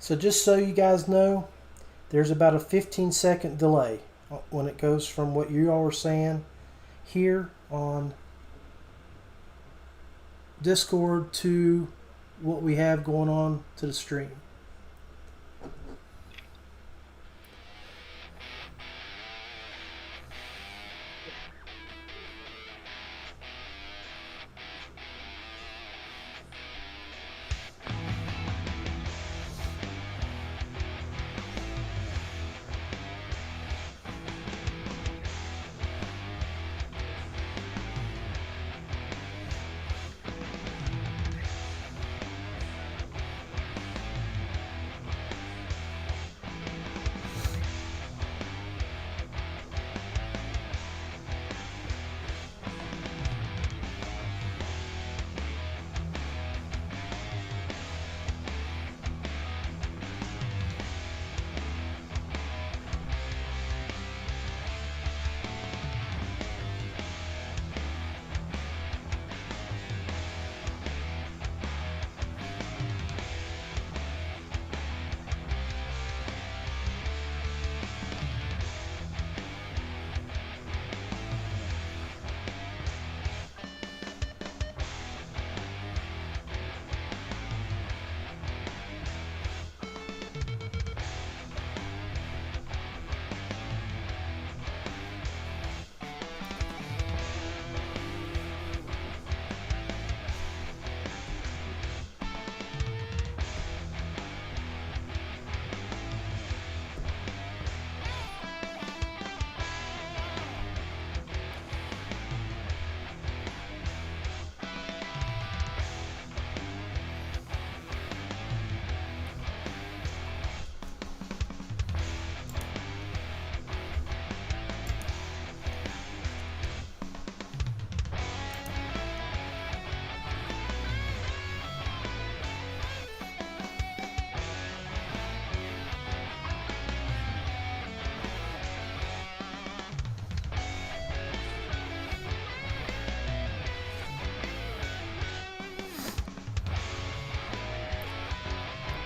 So just so you guys know, there's about a 15-second delay when it goes from what you all are saying here on Discord to what we have going on to the stream.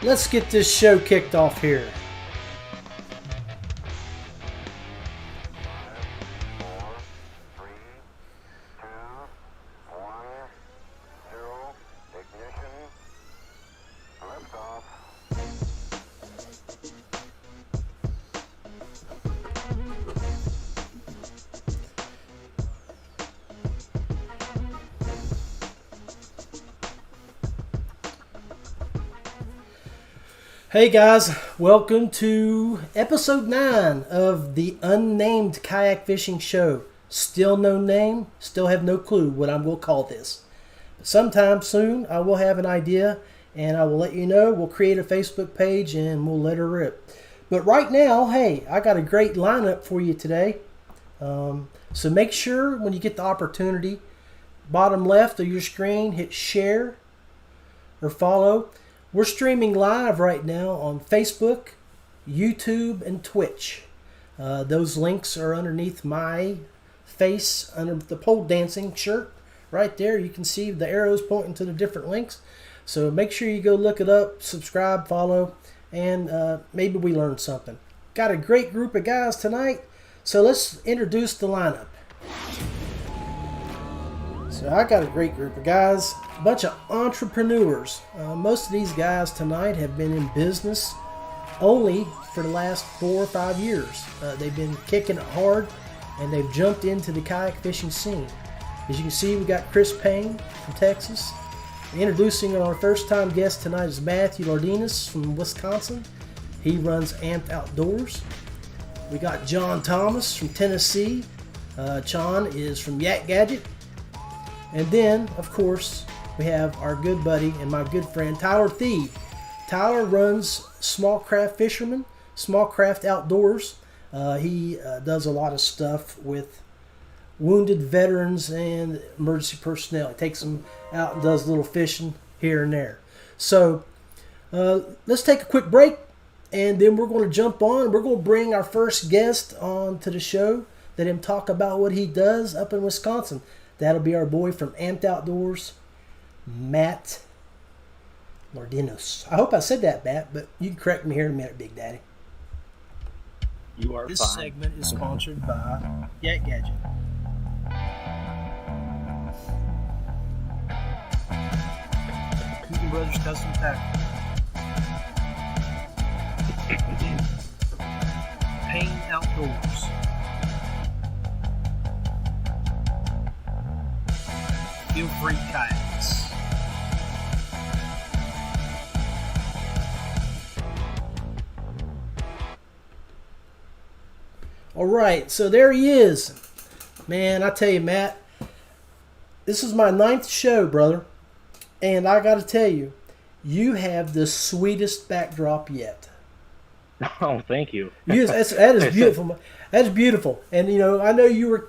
Let's get this show kicked off here. Hey guys, welcome to episode 9 of the Unnamed Kayak Fishing Show. Still no name, still have no clue what I'm going to call this. But sometime soon I will have an idea and I will let you know. We'll create a Facebook page and we'll let her rip. But right now, hey, I got a great lineup for you today. So make sure when you get the opportunity, bottom left of your screen, hit share or follow. We're streaming live right now on Facebook, YouTube, and Twitch. Those links are underneath my face, under the pole dancing shirt. Right there, you can see the arrows pointing to the different links. So make sure you go look it up, subscribe, follow, and maybe we learned something. Got a great group of guys tonight, so let's introduce the lineup. So I got a great group of guys, a bunch of entrepreneurs. Most of these guys tonight have been in business only for the last 4 or 5 years. They've been kicking it hard and they've jumped into the kayak fishing scene. As you can see, we got Chris Payne from Texas. Introducing our first time guest tonight is Matthew Lardinois from Wisconsin. He runs Amped Outdoors. We got John Tomas from Tennessee. John is from YakGadget. And then, of course, we have our good buddy and my good friend, Tyler Thiede. Tyler runs SmallCraft Fisherman, SmallCraft Outdoors. He does a lot of stuff with wounded veterans and emergency personnel. He takes them out and does a little fishing here and there. So, let's take a quick break, and then we're going to jump on. We're going to bring our first guest on to the show, let him talk about what he does up in Wisconsin. That'll be our boy from Amped Outdoors, Matt Lardinois. I hope I said that, Matt, but you can correct me here in a minute, Big Daddy. You are This fine. segment is sponsored by YakGadget. Coogan Brothers Custom Tackle. Payne Outdoors. Feel Free Kayaks. All right, so there he is. Man, I tell you, Matt, this is my 9th show, brother. And I got to tell you, you have the sweetest backdrop yet. Oh, thank you. That is beautiful. That's beautiful. And I know you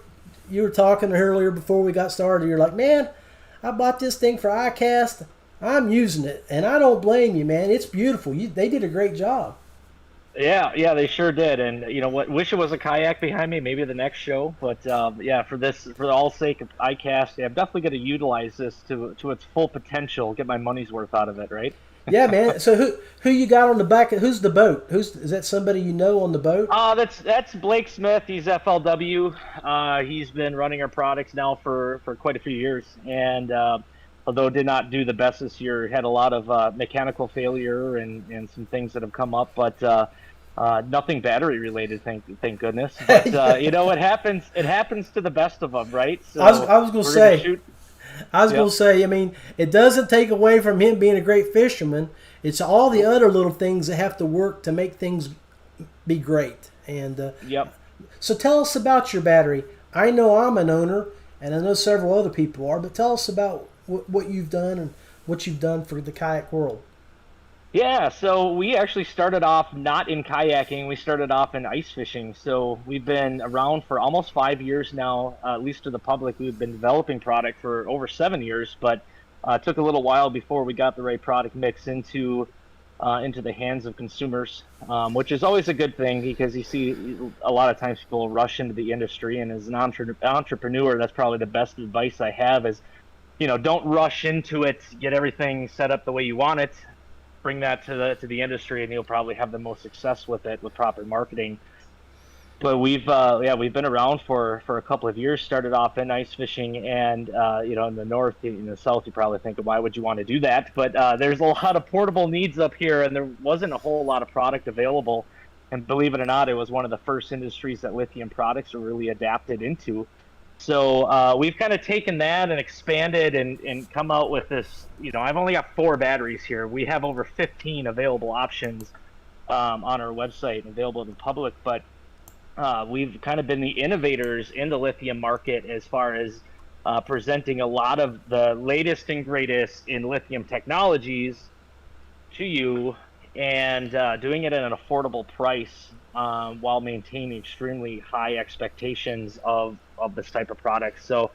were talking earlier before we got started. You're like, man, I bought this thing for iCast. I'm using it, and I don't blame you, man. It's beautiful. They did a great job. Yeah, they sure did. And you know what? Wish it was a kayak behind me. Maybe the next show. But yeah, for the all sake of iCast, I'm definitely going to utilize this to its full potential. Get my money's worth out of it, right? Yeah, man. So who you got on the back? Who's the boat? Is that somebody you know on the boat? That's Blake Smith. He's FLW. He's been running our products now for quite a few years, and although did not do the best this year, had a lot of mechanical failure and some things that have come up, but nothing battery related. Thank goodness. But it happens. It happens to the best of them, right? So I was going to say. Going to say, I mean, it doesn't take away from him being a great fisherman. It's all the other little things that have to work to make things be great. And So tell us about your battery. I know I'm an owner, and I know several other people are, but tell us about what you've done and what you've done for the kayak world. Yeah, so we actually started off not in kayaking. We started off in ice fishing. So we've been around for almost 5 years now, at least to the public. We've been developing product for over 7 years, but it took a little while before we got the right product mix into the hands of consumers, which is always a good thing because you see a lot of times people rush into the industry. And as an entrepreneur, that's probably the best advice I have is, don't rush into it. Get everything set up the way you want it. Bring that to the industry, and you'll probably have the most success with it with proper marketing. But we've been around for a couple of years. Started off in ice fishing, and in the north, in the south, you probably think, why would you want to do that? But there's a lot of portable needs up here, and there wasn't a whole lot of product available. And believe it or not, it was one of the first industries that lithium products were really adapted into. So we've kind of taken that and expanded and come out with this. I've only got 4 batteries here. We have over 15 available options on our website and available to the public. But we've kind of been the innovators in the lithium market as far as presenting a lot of the latest and greatest in lithium technologies to you and doing it at an affordable price while maintaining extremely high expectations of this type of product. So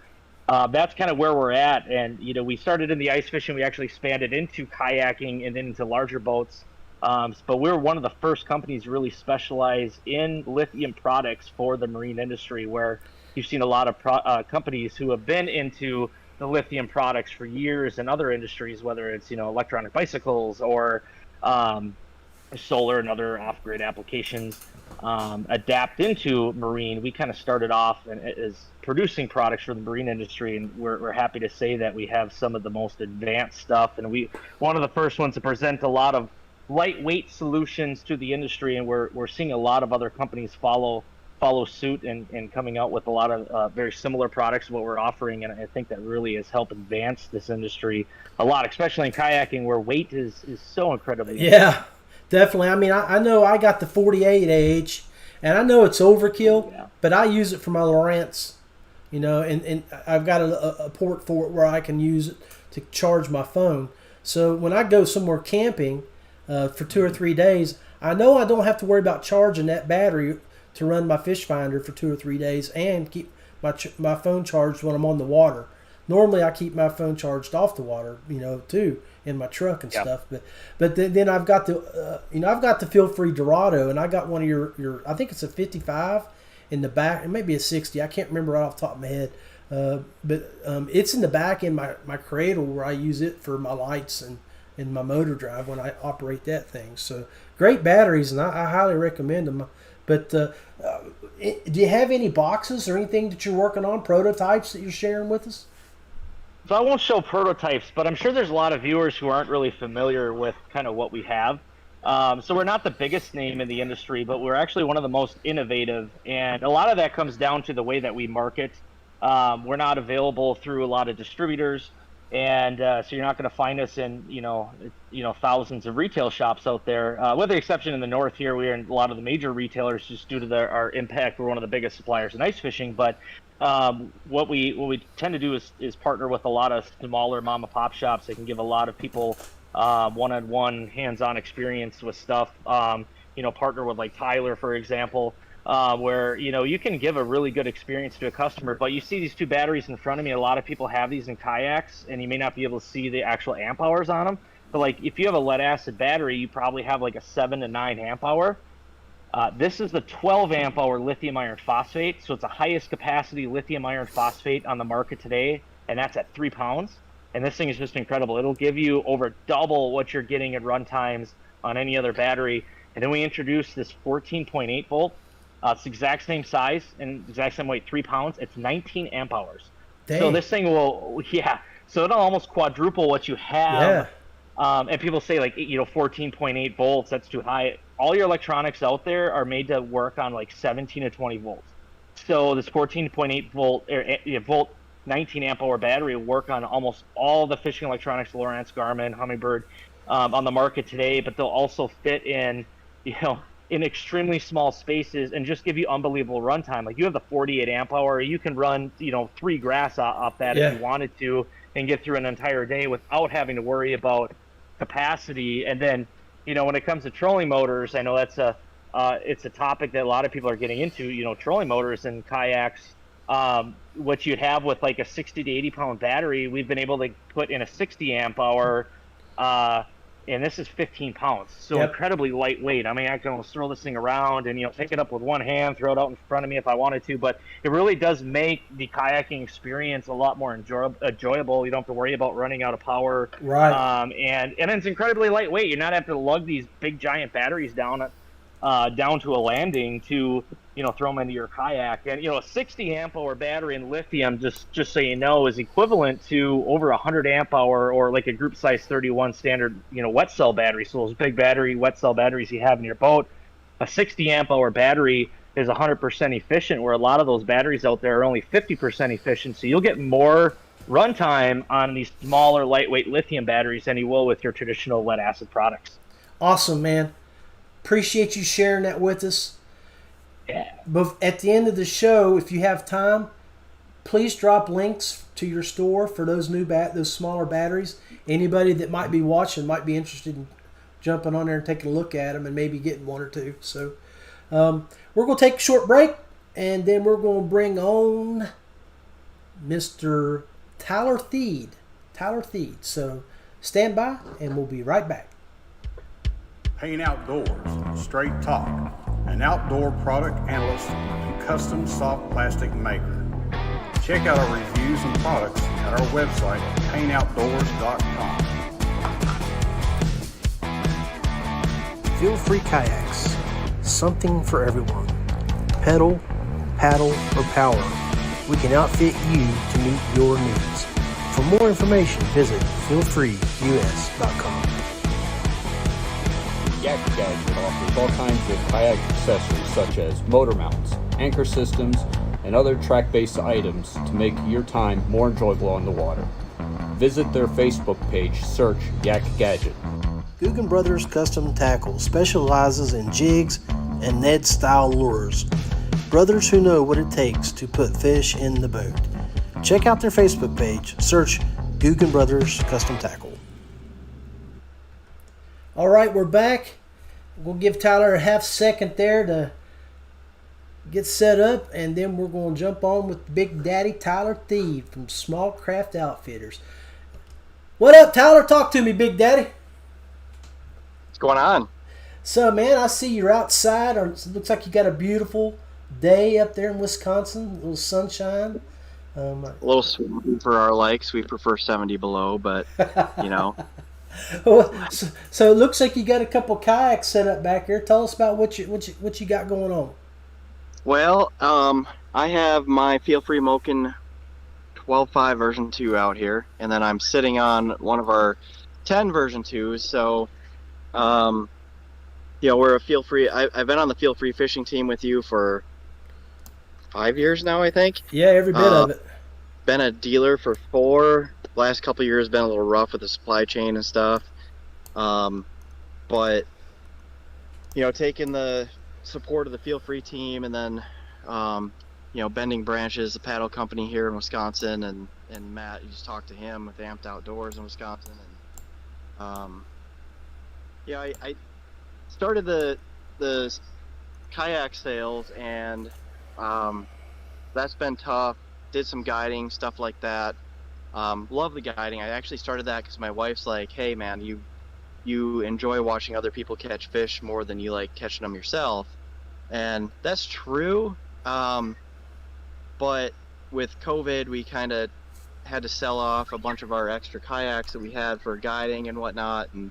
that's kind of where we're at. And, we started in the ice fishing. We actually expanded into kayaking and then into larger boats. But we're one of the first companies to really specialize in lithium products for the marine industry, where you've seen a lot of companies who have been into the lithium products for years in other industries, whether it's, electronic bicycles or solar and other off-grid applications, adapt into marine. We kind of started off as producing products for the marine industry, and we're happy to say that we have some of the most advanced stuff, and one of the first ones to present a lot of lightweight solutions to the industry, and we're seeing a lot of other companies follow suit and coming out with a lot of very similar products to what we're offering. And I think that really has helped advance this industry a lot, especially in kayaking, where weight is so incredibly important. Definitely. I mean, I know I got the 48H, and I know it's overkill, but I use it for my Lowrance, and I've got a port for it where I can use it to charge my phone. So when I go somewhere camping for 2 or 3 days, I know I don't have to worry about charging that battery to run my fish finder for 2 or 3 days and keep my phone charged when I'm on the water. Normally I keep my phone charged off the water, too, in my truck and stuff. But then I've got the Feel Free Dorado, and I got one of your I think it's a 55 in the back. It may be a 60. I can't remember right off the top of my head. But it's in the back in my cradle where I use it for my lights and in my motor drive when I operate that thing. So great batteries, and I highly recommend them. But do you have any boxes or anything that you're working on, prototypes that you're sharing with us? So I won't show prototypes, but I'm sure there's a lot of viewers who aren't really familiar with kind of what we have. So we're not the biggest name in the industry, but we're actually one of the most innovative, and a lot of that comes down to the way that we market. We're not available through a lot of distributors, and so you're not going to find us in thousands of retail shops out there. With the exception in the north here, we are in a lot of the major retailers just due to our impact. We're one of the biggest suppliers in ice fishing, but what we tend to do is partner with a lot of smaller mom and pop shops that can give a lot of people one-on-one hands-on experience with stuff. Partner with like Tyler, for example, where you can give a really good experience to a customer. But you see these two batteries in front of me. A lot of people have these in kayaks, and you may not be able to see the actual amp hours on them. But like if you have a lead acid battery, you probably have like a 7 to 9 amp hour. This is the 12 amp hour lithium iron phosphate, so it's the highest capacity lithium iron phosphate on the market today, and that's at 3 pounds. And this thing is just incredible. It'll give you over double what you're getting at run times on any other battery. And then we introduced this 14.8 volt. It's the exact same size and exact same weight, 3 pounds. It's 19 amp hours. Dang. So this thing so it'll almost quadruple what you have. Yeah. And people say 14.8 volts, that's too high. All your electronics out there are made to work on like 17 to 20 volts. So this 14.8 volt 19 amp hour battery will work on almost all the fishing electronics, Lowrance, Garmin, Humminbird, on the market today, but they'll also fit in extremely small spaces and just give you unbelievable runtime. Like you have the 48 amp hour, you can run 3 grass off that if you wanted to and get through an entire day without having to worry about capacity. And then when it comes to trolling motors, I know that's it's a topic that a lot of people are getting into. Trolling motors and kayaks, what you'd have with like a 60 to 80 pound battery, we've been able to put in a 60 amp hour, and this is 15 pounds, so incredibly lightweight. I mean, I can almost throw this thing around and pick it up with one hand, throw it out in front of me if I wanted to, but it really does make the kayaking experience a lot more enjoyable. You don't have to worry about running out of power, right? And it's incredibly lightweight. You're not having to lug these big giant batteries down to a landing to throw them into your kayak. And a 60 amp hour battery in lithium, just so you know, is equivalent to over 100 amp hour or like a group size 31 standard wet cell battery. So those big battery wet cell batteries you have in your boat, a 60 amp hour battery is 100% efficient, where a lot of those batteries out there are only 50% efficient. So you'll get more runtime on these smaller lightweight lithium batteries than you will with your traditional lead acid products. Awesome, man. Appreciate you sharing that with us. Yeah. But at the end of the show, if you have time, please drop links to your store for those those smaller batteries. Anybody that might be watching might be interested in jumping on there and taking a look at them and maybe getting one or two. So we're going to take a short break, and then we're going to bring on Mr. Tyler Thiede. So stand by, and we'll be right back. Payne Outdoors, straight talk, an outdoor product analyst and custom soft plastic maker. Check out our reviews and products at our website, payneoutdoors.com. Feel Free Kayaks, something for everyone. Pedal, paddle, or power, we can outfit you to meet your needs. For more information, visit feelfreeus.com. YakGadget offers all kinds of kayak accessories such as motor mounts, anchor systems, and other track-based items to make your time more enjoyable on the water. Visit their Facebook page, search YakGadget. Guggen Brothers Custom Tackle specializes in jigs and Ned-style lures. Brothers who know what it takes to put fish in the boat. Check out their Facebook page, search Guggen Brothers Custom Tackle. All right, we're back. We'll give Tyler a half second there to get set up, and then we're going to jump on with Big Daddy Tyler Thiede from SmallCraft Outfitters. What up, Tyler? Talk to me, Big Daddy. What's going on? So, man, I see you're outside. It looks like you got a beautiful day up there in Wisconsin, a little sunshine. A little swarmy for our likes. We prefer 70 below, but, Well, so it looks like you got a couple kayaks set up back here. Tell us about what you got going on. Well, I have my Feel Free Moken 12.5 version 2 out here, and then I'm sitting on one of our 10 version 2s. So, we're a Feel Free. I've been on the Feel Free fishing team with you for 5 years now, I think. Yeah, every bit of it. Been a dealer for 4. Last couple of years been a little rough with the supply chain and stuff. But taking the support of the Feel Free team, and then Bending Branches, the paddle company here in Wisconsin, and Matt, you just talked to him with Amped Outdoors in Wisconsin, and I started the kayak sales, and that's been tough. Did some guiding, stuff like that. Love the guiding. I actually started that because my wife's like, hey man, you enjoy watching other people catch fish more than you like catching them yourself. And that's true. But with COVID, we kind of had to sell off a bunch of our extra kayaks that we had for guiding and whatnot. And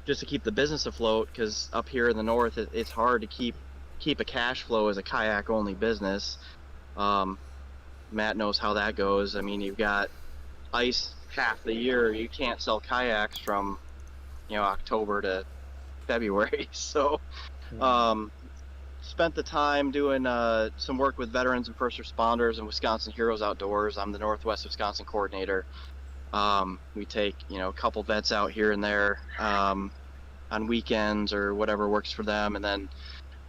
just to keep the business afloat, because up here in the north, it's hard to keep a cash flow as a kayak only business. Matt knows how that goes. I mean, you've got ice half the year. You can't sell kayaks from October to February. So spent the time doing some work with veterans and first responders and Wisconsin Heroes Outdoors. I'm the Northwest Wisconsin coordinator. We take a couple vets out here and there on weekends or whatever works for them, and then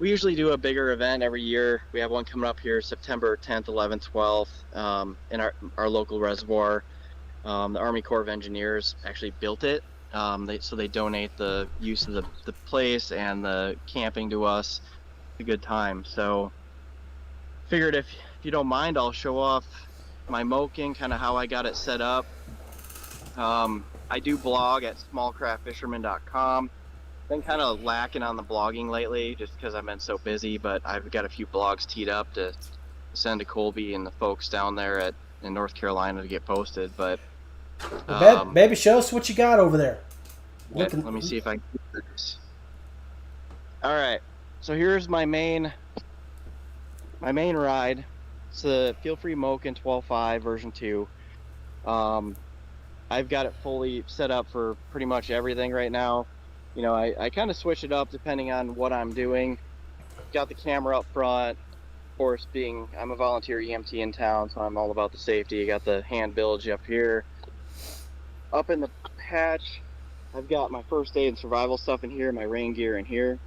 we usually do a bigger event every year. We have one coming up here September 10th, 11th, 12th in our local reservoir. The Army Corps of Engineers actually built it, so they donate the use of the place and the camping to us. It's a good time. So figured if you don't mind, I'll show off my Moken, kind of how I got it set up. I do blog at smallcraftfisherman.com. Been kind of lacking on the blogging lately just because I've been so busy, but I've got a few blogs teed up to send to Colby and the folks down there in North Carolina to get posted. But baby, show us what you got over there. Let me see if I can do this. All right, so here's my main ride. It's the Feel Free Moken 12.5 version 2. I've got it fully set up for pretty much everything right now. I kind of switch it up depending on what I'm doing. Got the camera up front. Of course, I'm a volunteer EMT in town, so I'm all about the safety. I got the hand bilge up here. Up in the hatch, I've got my first aid and survival stuff in here, my rain gear in here.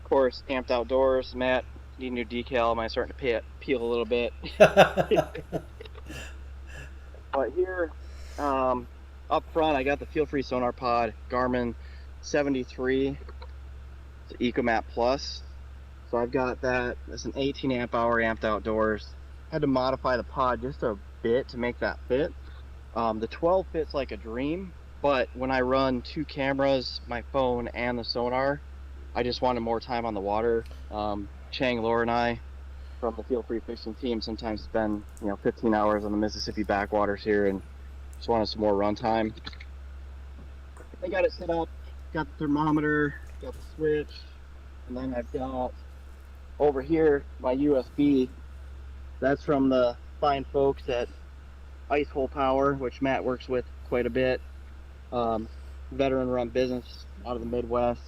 Of course, Amped Outdoors. Matt, need a new decal. Mine's starting to peel a little bit. But here, up front, I got the Feel Free Sonar Pod, Garmin 73, it's EcoMap Plus. So I've got that. It's an 18 amp hour Amped Outdoors. Had to modify the pod just a bit to make that fit. The 12 fits like a dream, but when I run 2 cameras, my phone and the sonar, I just wanted more time on the water. Chang, Laura, and I from the Feel Free fishing team sometimes spend 15 hours on the Mississippi backwaters here, and just wanted some more run time. I got it set up, got the thermometer, got the switch, and then I've got over here my USB. That's from the fine folks at Ice Hole Power, which Matt works with quite a bit. Veteran run business out of the Midwest.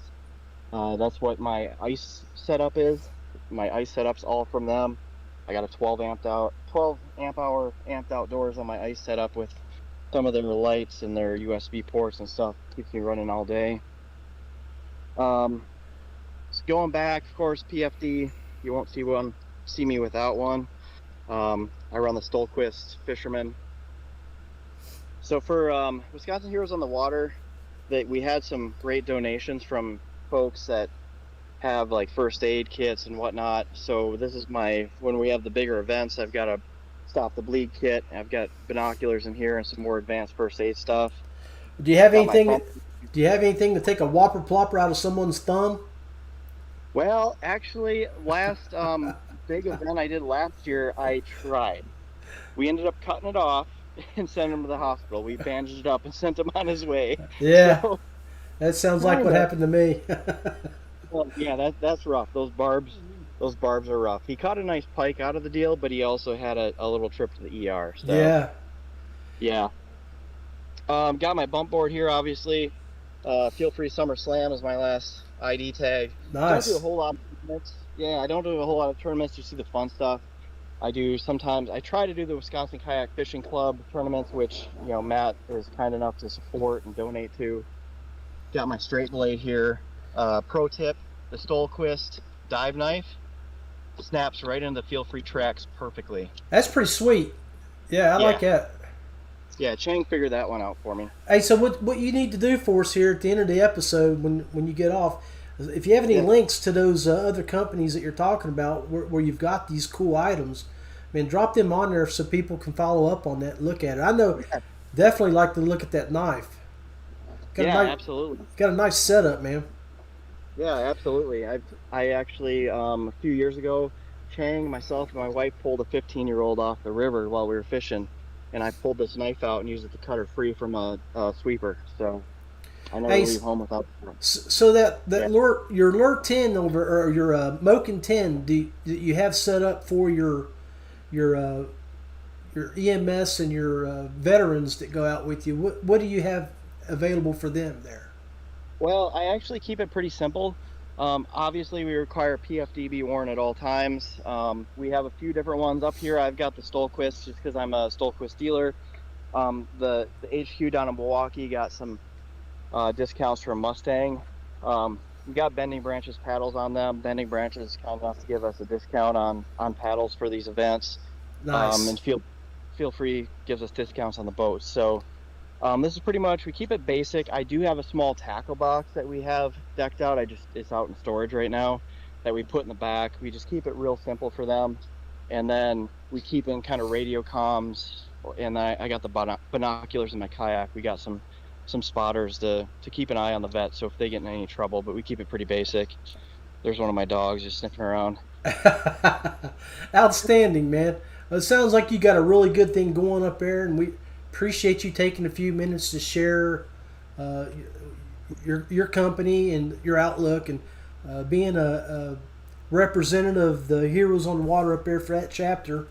That's what my ice setup is. My ice setup's all from them. I got a 12 amp hour Amped Outdoors on my ice setup with some of their lights and their USB ports and stuff. Keeps me running all day. So going back, of course, PFD. You won't see me without one. I run the Stolquist Fisherman. So for Wisconsin Heroes on the Water, we had some great donations from folks that have like first aid kits and whatnot. So this is when we have the bigger events, I've got a Stop the Bleed kit. I've got binoculars in here and some more advanced first aid stuff. Do you have anything? Do you have anything to take a whopper plopper out of someone's thumb? Well, actually, last big event I did last year, I tried. We ended up cutting it off, and sent him to the hospital. We bandaged it up and sent him on his way. Yeah, So, that sounds like what happened to me. well, yeah, that's rough. Those barbs are rough. He caught a nice pike out of the deal, but he also had a little trip to the ER. So Yeah, yeah. Got my bump board here, obviously. Feel Free Summer Slam is my last ID tag. Don't do a nice. whole lot of tournaments. Yeah, I don't do a whole lot of tournaments. You see the fun stuff. I do sometimes. I try to do the Wisconsin Kayak Fishing Club tournaments, which Matt is kind enough to support and donate to. Got my straight blade here. Pro tip: the Stolquist dive knife snaps right into the Feel Free tracks perfectly. That's pretty sweet. Yeah, I like that. Yeah, Chang figured that one out for me. Hey, so what you need to do for us here at the end of the episode when you get off, if you have any links to those other companies that you're talking about where you've got these cool items, man, drop them on there so people can follow up on that and look at it. I know definitely like to look at that knife. Absolutely. Got a nice setup, man. Yeah, absolutely. I actually a few years ago, Chang, myself, and my wife pulled a 15-year-old off the river while we were fishing, and I pulled this knife out and used it to cut her free from a sweeper. So I never leave home without it. So that your lure 10 or your Moken 10, do you have set up for your EMS and your veterans that go out with you? What do you have available for them there? Well, I actually keep it pretty simple. Obviously, we require PFD be worn at all times. We have a few different ones up here. I've got the Stolquist just because I'm a Stolquist dealer. The HQ down in Milwaukee got some discounts from Mustang. We got Bending Branches paddles on them. Bending Branches is kind enough to give us a discount on paddles for these events. Nice. And Feel Free gives us discounts on the boats. So this is pretty much, we keep it basic. I do have a small tackle box that we have decked out. It's out in storage right now that we put in the back. We just keep it real simple for them. And then we keep in kind of radio comms, and I got the binoculars in my kayak. We got some spotters to keep an eye on the vet, so if they get in any trouble, but we keep it pretty basic. There's one of my dogs just sniffing around. Outstanding, man. It sounds like you got a really good thing going up there, and we appreciate you taking a few minutes to share your company and your outlook, and being a representative of the Heroes on the Water up there for that chapter.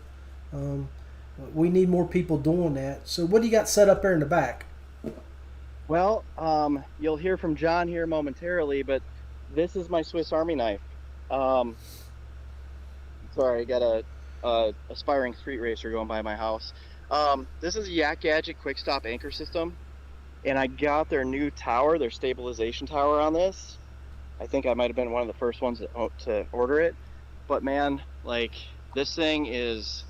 We need more people doing that. So what do you got set up there in the back? Well, you'll hear from John here momentarily, but this is my Swiss Army knife. Sorry, I got a aspiring street racer going by my house. This is a YakGadget quick stop anchor system, and I got their new tower, their stabilization tower on this. I think I might have been one of the first ones to order it, but man, like, this thing is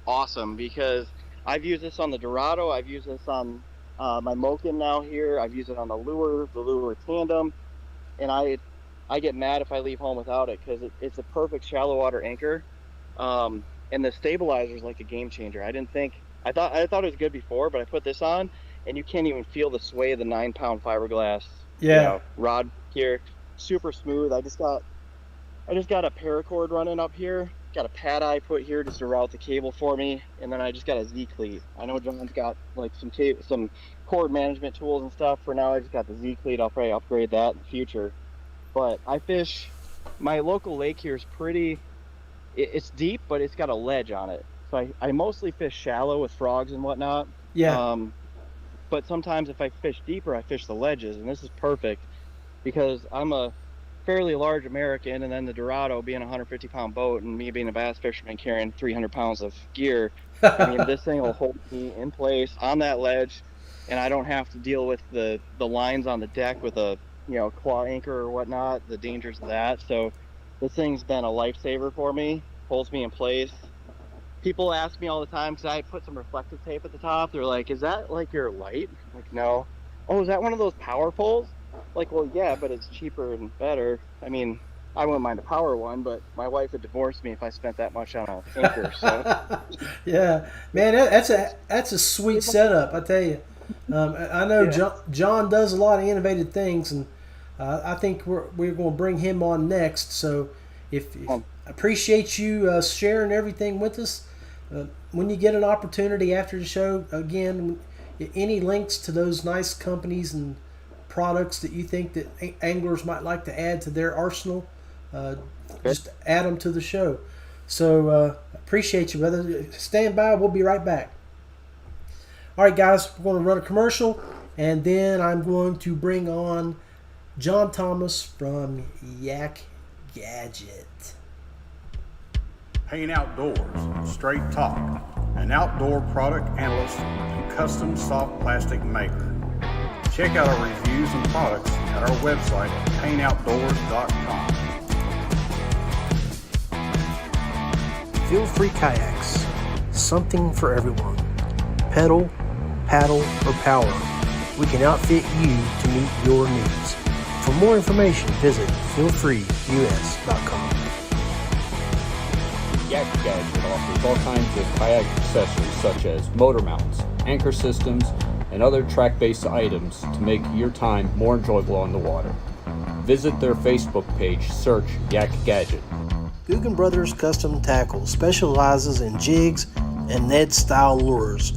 awesome because I've used this on the Dorado, I've used this on my Moken now here, I've used it on the lure tandem, and I get mad if I leave home without it because it's a perfect shallow water anchor. And the stabilizer is like a game changer. I thought it was good before, but I put this on, and you can't even feel the sway of the 9-pound fiberglass rod here. Super smooth. I just got a paracord running up here. Got a pad eye put here just to route the cable for me, and then I just got a Z cleat. I know John's got like some cord management tools and stuff. For now, I just got the Z cleat. I'll probably upgrade that in the future. But I fish. My local lake here is pretty. It's deep, but it's got a ledge on it. So I mostly fish shallow with frogs and whatnot. Yeah. But sometimes if I fish deeper, I fish the ledges, and this is perfect because I'm a fairly large American, and then the Dorado being a 150-pound boat, and me being a bass fisherman carrying 300 pounds of gear. I mean, this thing will hold me in place on that ledge, and I don't have to deal with the lines on the deck with a claw anchor or whatnot, the dangers of that. So this thing's been a lifesaver for me, holds me in place. People ask me all the time because I put some reflective tape at the top. They're like, is that like your light? I'm like, no. Oh, is that one of those power poles? Like, well, yeah, but it's cheaper and better. I mean, I wouldn't mind a power one, but my wife would divorce me if I spent that much on an anchor. So yeah, man, that's a sweet setup, I tell you. I know John does a lot of innovative things, and I think we're going to bring him on next. So if appreciate you sharing everything with us. When you get an opportunity after the show, again, any links to those nice companies and products that you think that anglers might like to add to their arsenal, just add them to the show. So appreciate you, brother. Stand by. We'll be right back. All right, guys, we're going to run a commercial, and then I'm going to bring on John Tomas from YakGadget. Payne Outdoors, straight talk, an outdoor product analyst and custom soft plastic maker. Check out our reviews and products at our website at payneoutdoors.com. Feel-free kayaks, something for everyone. Pedal, paddle, or power, we can outfit you to meet your needs. For more information, visit feelfreeus.com. YakGadget offers all kinds of kayak accessories such as motor mounts, anchor systems, and other track-based items to make your time more enjoyable on the water. Visit their Facebook page, search YakGadget. Guggen Brothers Custom Tackle specializes in jigs and Ned-style lures.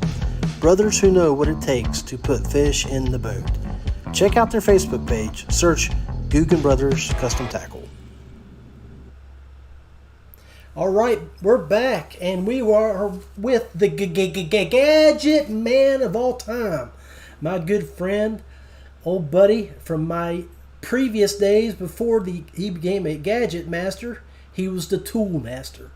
Brothers who know what it takes to put fish in the boat. Check out their Facebook page. Search Guggen Brothers Custom Tackle. All right, we're back, and we are with the gadget man of all time, my good friend, old buddy from my previous days before he became a gadget master. He was the tool master.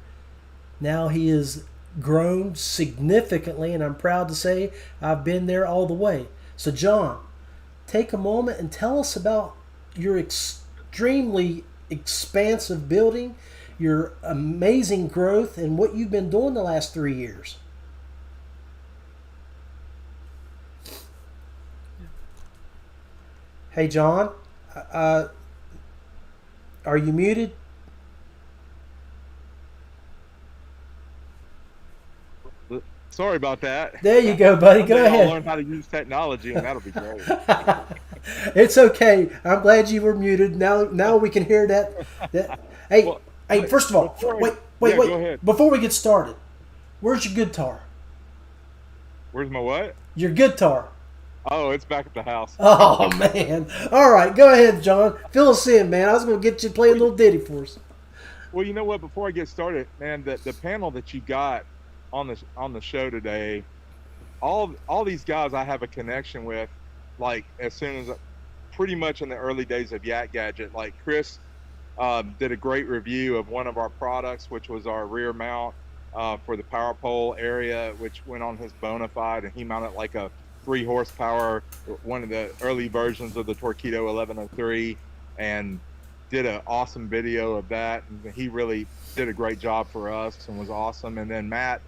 Now he has grown significantly, and I'm proud to say I've been there all the way. So, John, take a moment and tell us about your extremely expansive building, your amazing growth, and what you've been doing the last 3 years. Hey, John, are you muted? Sorry about that. There you go, buddy. Go ahead. I'll learn how to use technology, and that'll be great. It's okay. I'm glad you were muted. Now we can hear that. Hey, Well, hey. First of all, wait. Go ahead. Before we get started, where's your guitar? Where's my what? Your guitar. Oh, it's back at the house. Oh man. All right, go ahead, John. Fill us in, man. I was gonna get you to play a little ditty for us. Well, you know what? Before I get started, man, the panel that you got on the show today, all these guys I have a connection with, like as soon as pretty much in the early days of YakGadget. Like Chris did a great review of one of our products, which was our rear mount for the power pole area, which went on his Bonafide, and he mounted like a 3 horsepower, one of the early versions of the Torqeedo 1103, and did an awesome video of that. And he really did a great job for us and was awesome. And then Matt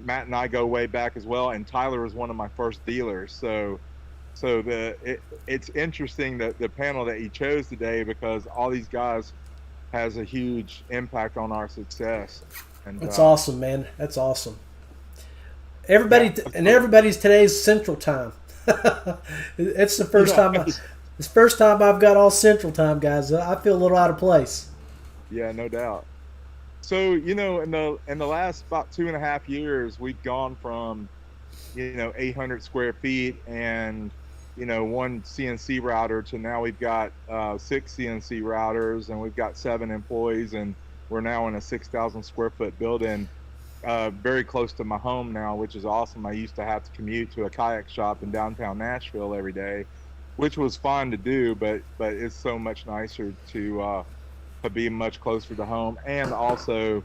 and I go way back as well, and Tyler was one of my first dealers. So it's interesting that the panel that he chose today, because all these guys has a huge impact on our success. And That's awesome, man. That's awesome. Everybody's today's Central Time. It's the first time. It's the first time I've got all Central Time, guys. I feel a little out of place. Yeah, no doubt. So, in the last about 2.5 years, we've gone from, 800 square feet and, one CNC router to now we've got 6 CNC routers, and we've got 7 employees, and we're now in a 6,000 square foot building, very close to my home now, which is awesome. I used to have to commute to a kayak shop in downtown Nashville every day, which was fun to do, but it's so much nicer to be much closer to home, and also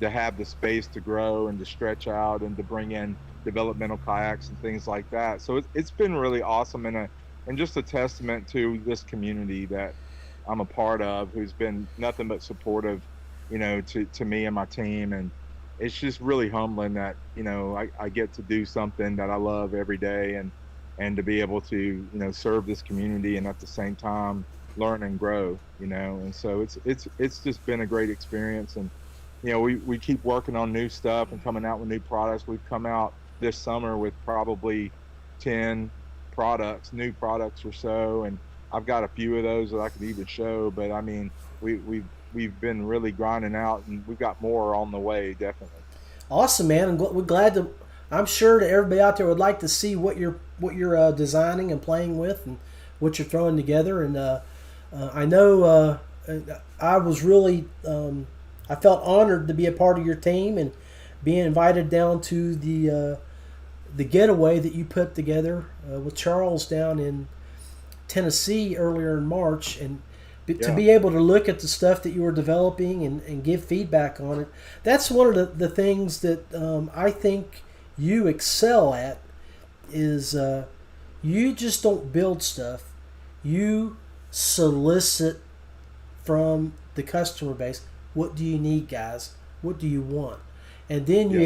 to have the space to grow and to stretch out and to bring in developmental kayaks and things like that. So it's been really awesome, and just a testament to this community that I'm a part of, who's been nothing but supportive, to me and my team. And it's just really humbling that, I get to do something that I love every day, and to be able to, serve this community and at the same time learn and grow, and so it's just been a great experience. And we keep working on new stuff and coming out with new products. We've come out this summer with probably 10 new products or so, and I've got a few of those that I could even show. But I mean, we've been really grinding out, and we've got more on the way, definitely. Awesome, man. We're glad to. I'm sure that everybody out there would like to see what you're designing and playing with, and what you're throwing together. And I know I was really I felt honored to be a part of your team and being invited down to the getaway that you put together with Charles down in Tennessee earlier in March, and to be able to look at the stuff that you were developing and give feedback on it. That's one of the things that I think you excel at is you just don't build stuff. You solicit from the customer base. What do you need, guys? What do you want? And then you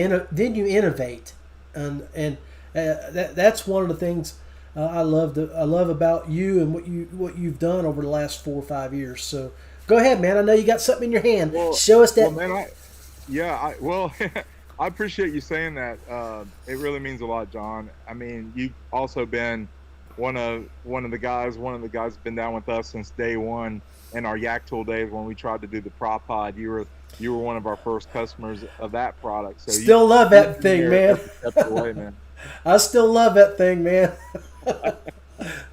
innovate, and that's one of the things I love about you and what you've done over the last 4 or 5 years. So go ahead, man. I know you got something in your hand. Well, Show us that. Well, man, I appreciate you saying that. It really means a lot, John. I mean, you've also been one of the guys who's been down with us since day one in our Yak Tool days when we tried to do the prop pod. You were one of our first customers of that product. So still love that thing, man. Away, man. I still love that thing, man.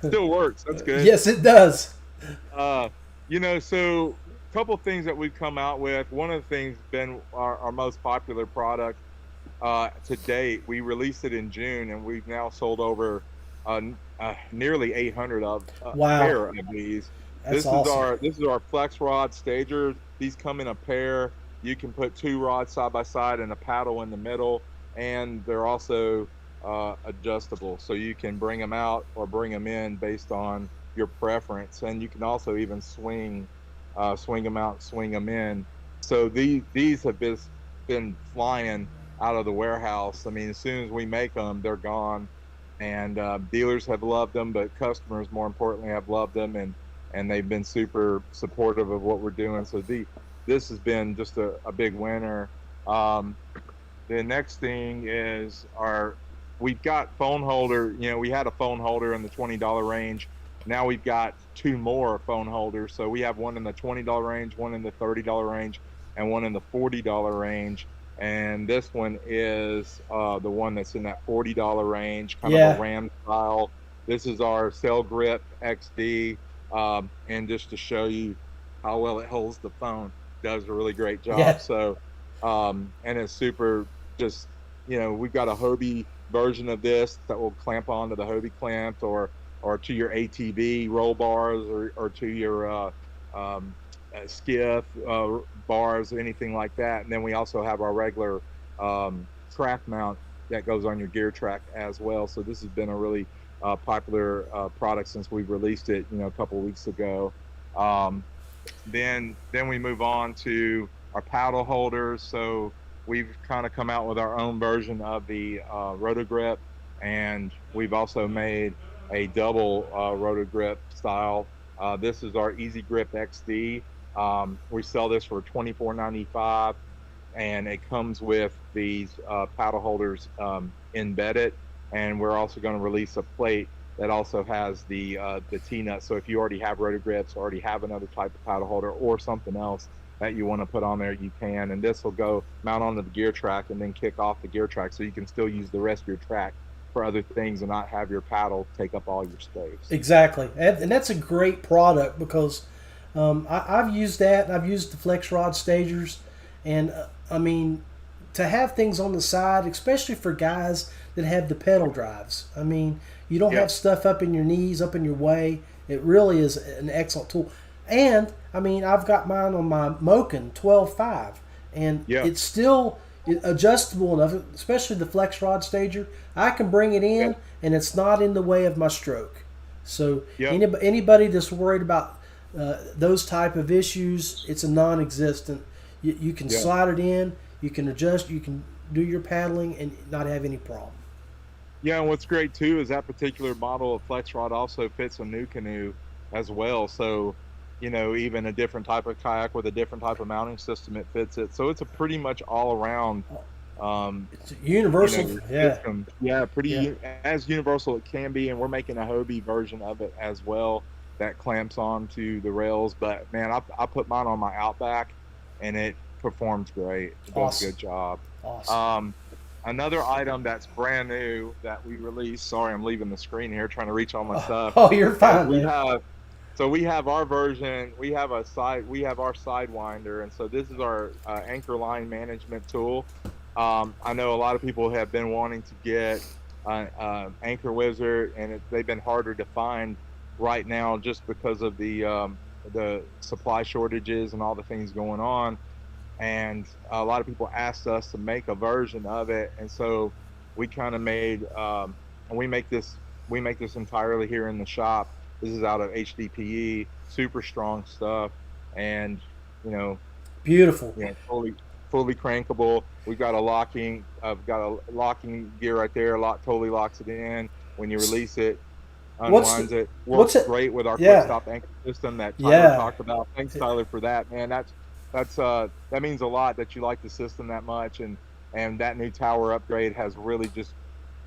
Still works. That's good. Yes, it does. So a couple of things that we've come out with. One of the things been our most popular product to date. We released it in June, and we've now sold over nearly 800 of pair of these. That's awesome. This is our flex rod stager. These come in a pair. You can put 2 rods side by side and a paddle in the middle, and they're also adjustable, so you can bring them out or bring them in based on your preference. And you can also even swing them out, swing them in. So these have been flying out of the warehouse. I mean, as soon as we make them, they're gone. And dealers have loved them, but customers, more importantly, have loved them, and they've been super supportive of what we're doing. So this has been just a big winner. The next thing is we've got phone holder. We had a phone holder in the $20 range. Now we've got 2 more phone holders. So we have one in the $20 range, one in the $30 range, and one in the $40 range. And this one is the one that's in that $40 range, kind of a ram style. This is our Cell Grip XD. And just to show you how well it holds the phone, does a really great job. Yeah. So, and it's super, just, we've got a Hobie version of this that will clamp onto the Hobie clamp or to your ATV roll bars or to your skiff bars, anything like that. And then we also have our regular track mount that goes on your gear track as well. So this has been a really popular product since we've released it, a couple of weeks ago. Then we move on to our paddle holders. So we've kind of come out with our own version of the roto grip, and we've also made a double roto grip style. This is our Easy Grip XD. We sell this for $24.95, and it comes with these paddle holders embedded. And we're also going to release a plate that also has the T-nut. So if you already have roto grips, already have another type of paddle holder or something else that you want to put on there, you can. And this will go mount onto the gear track and then kick off the gear track, so you can still use the rest of your track for other things and not have your paddle take up all your space. Exactly. And that's a great product because I've used that. I've used the flex rod stagers, and I mean, to have things on the side, especially for guys that have the pedal drives. I mean, you don't have stuff up in your knees, up in your way. It really is an excellent tool. And, I mean, I've got mine on my Moken 12.5, and it's still adjustable enough, especially the flex rod stager. I can bring it in, and it's not in the way of my stroke. So anybody that's worried about those type of issues, it's a non-existent. You can slide it in, you can adjust, you can do your paddling and not have any problem. Yeah, and what's great too is that particular model of flex rod also fits a new canoe as well. So, even a different type of kayak with a different type of mounting system, it fits it. So it's a pretty much all around it's universal. System. Pretty as universal it can be. And we're making a Hobie version of it as well that clamps onto the rails. But man, I put mine on my Outback, and performs great. It does Awesome. a good job. Awesome. Another item that's brand new that we released. Sorry, I'm leaving the screen here trying to reach all my stuff. Oh, you're fine, We man. have our version. We have our Sidewinder, and so this is our anchor line management tool. I know a lot of people have been wanting to get Anchor Wizard, and they've been harder to find right now just because of the supply shortages and all the things going on. And a lot of people asked us to make a version of it, and so we kind of made and we make this entirely here in the shop. This is out of HDPE, super strong stuff, and Beautiful. Fully crankable. We've got a locking gear right there. Totally locks it in. When you release it, unwinds it. Works great with our quick stop anchor system that Tyler talked about. Thanks, Tyler, for that, man. That means a lot that you like the system that much, and that new tower upgrade has really just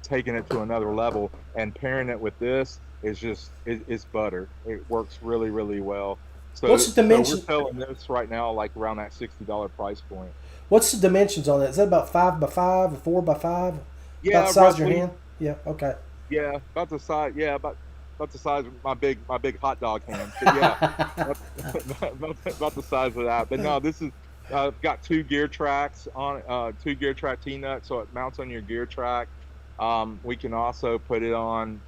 taken it to another level. And pairing it with this is just it's butter. It works really, really well. So, what's the dimension? So we're selling this right now like around that $60 price point. What's the dimensions on that? Is that about 5x5 or 4x5? Yeah, about the size of your hand. Yeah. Okay. Yeah, about the size. Yeah, about the size of my big hot dog hand. But yeah, about the size of that. But no, this is got 2 gear tracks on 2 gear track T-nut, so it mounts on your gear track. We can also put it on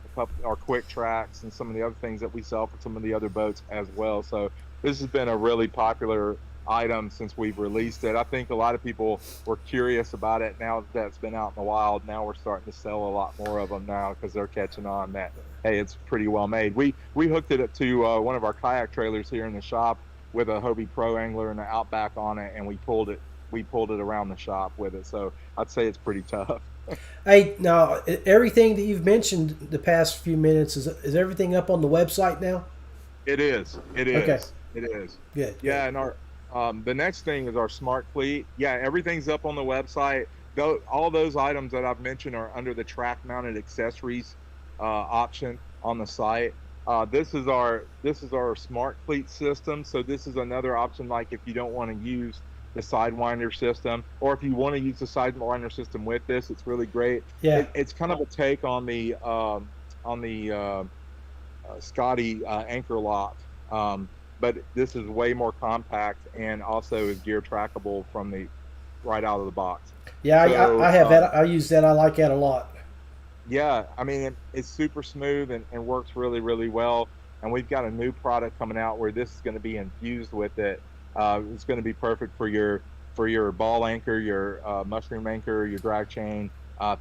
our quick tracks and some of the other things that we sell for some of the other boats as well. So this has been a really popular item since we've released it. I think a lot of people were curious about it now that it's been out in the wild. Now we're starting to sell a lot more of them now because they're catching on that, hey, it's pretty well made. We hooked it up to one of our kayak trailers here in the shop with a Hobie Pro angler and an Outback on it, and we pulled it around the shop with it. So I'd say it's pretty tough. Hey, now everything that you've mentioned the past few minutes is everything up on the website now? It is. Okay. It is. Good. Yeah, and our the next thing is our Smart Cleat. Yeah, everything's up on the website. All those items that I've mentioned are under the track-mounted accessories option on the site. This is our Smart Cleat system. So this is another option, like if you don't want to use the Sidewinder system, or if you want to use the Sidewinder system with this, it's really great. Yeah. It's kind of a take on the Scotty anchor lock, but this is way more compact and also is gear trackable from right out of the box. Yeah, so, I have that. I use that. I like that a lot. Yeah, I mean it's super smooth and works really, really well. And we've got a new product coming out where this is going to be infused with it. It's going to be perfect for your ball anchor, your mushroom anchor, your drag chain,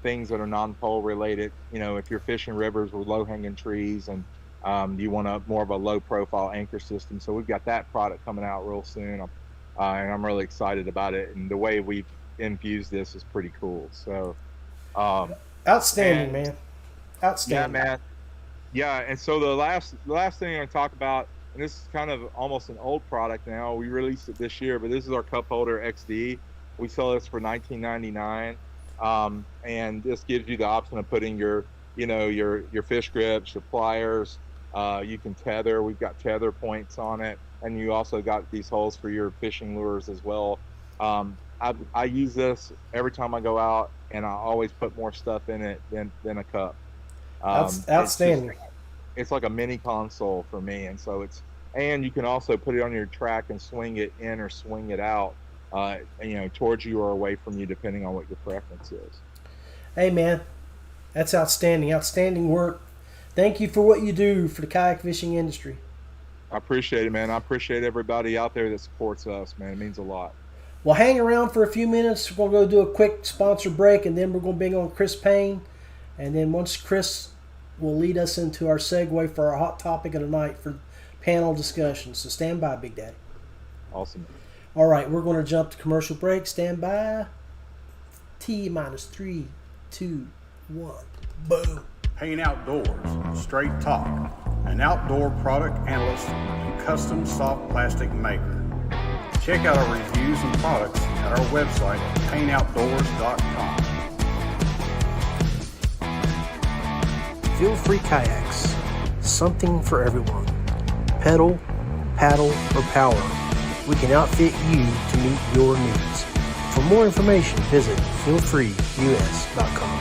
things that are non-pole related. If you're fishing rivers with low-hanging trees and you want more of a low-profile anchor system. So we've got that product coming out real soon, and I'm really excited about it. And the way we've infused this is pretty cool. So outstanding, man. Outstanding. Yeah, man. Yeah, and so the last thing I'm going to talk about, and this is kind of almost an old product now. We released it this year, but this is our cup holder XD. We sell this for $19.99, and this gives you the option of putting your fish grips, your pliers. You can tether. We've got tether points on it, and you also got these holes for your fishing lures as well. I use this every time I go out, and I always put more stuff in it than a cup. Outstanding. It's like a mini console for me, and so and you can also put it on your track and swing it in or swing it out, towards you or away from you, depending on what your preference is. Hey, man, that's outstanding. Outstanding work. Thank you for what you do for the kayak fishing industry. I appreciate it, man. I appreciate everybody out there that supports us, man. It means a lot. Well, hang around for a few minutes. We're going to go do a quick sponsor break, and then we're going to bring on Chris Payne. And then once Chris will lead us into our segue for our hot topic of the night for panel discussion. So stand by, Big Daddy. Awesome. All right, we're going to jump to commercial break. Stand by. T-3, 2, 1. Boom. Payne Outdoors, straight talk, an outdoor product analyst and custom soft plastic maker. Check out our reviews and products at our website at payneoutdoors.com. Feel-free kayaks, something for everyone. Pedal, paddle, or power. we can outfit you to meet your needs. For more information, visit feelfreeus.com.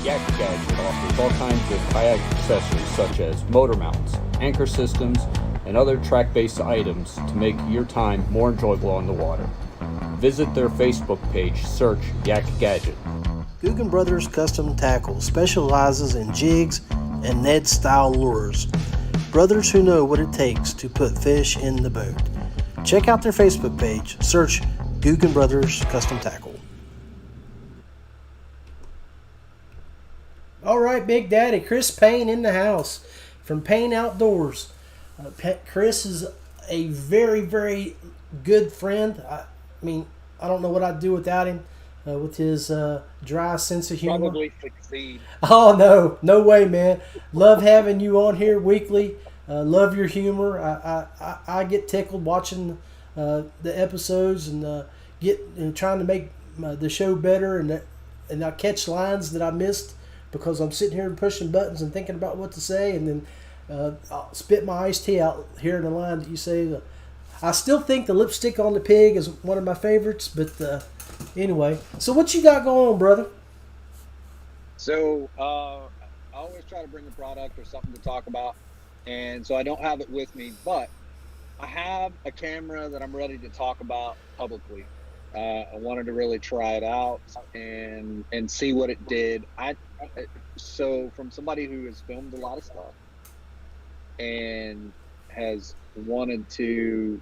YakGadget offers all kinds of kayak accessories such as motor mounts, anchor systems, and other track-based items to make your time more enjoyable on the water. Visit their Facebook page, search YakGadget. Guggen Brothers Custom Tackle specializes in jigs and Ned-style lures. Brothers who know what it takes to put fish in the boat. Check out their Facebook page. Search Guggen Brothers Custom Tackle. All right, Big Daddy, Chris Payne in the house from Payne Outdoors. Chris is a very, very good friend. I mean, I don't know what I'd do without him. With his dry sense of humor. Probably succeed. Oh, no way, man. Love having you on here weekly. Love your humor. I get tickled watching the episodes and trying to make the show better, and I catch lines that I missed because I'm sitting here pushing buttons and thinking about what to say, and then I'll spit my iced tea out hearing the line that you say. I still think the lipstick on the pig is one of my favorites, but anyway, so what you got going on, brother? So I always try to bring a product or something to talk about, and so I don't have it with me, but I have a camera that I'm ready to talk about publicly. I wanted to really try it out and see what it did. So from somebody who has filmed a lot of stuff and has wanted to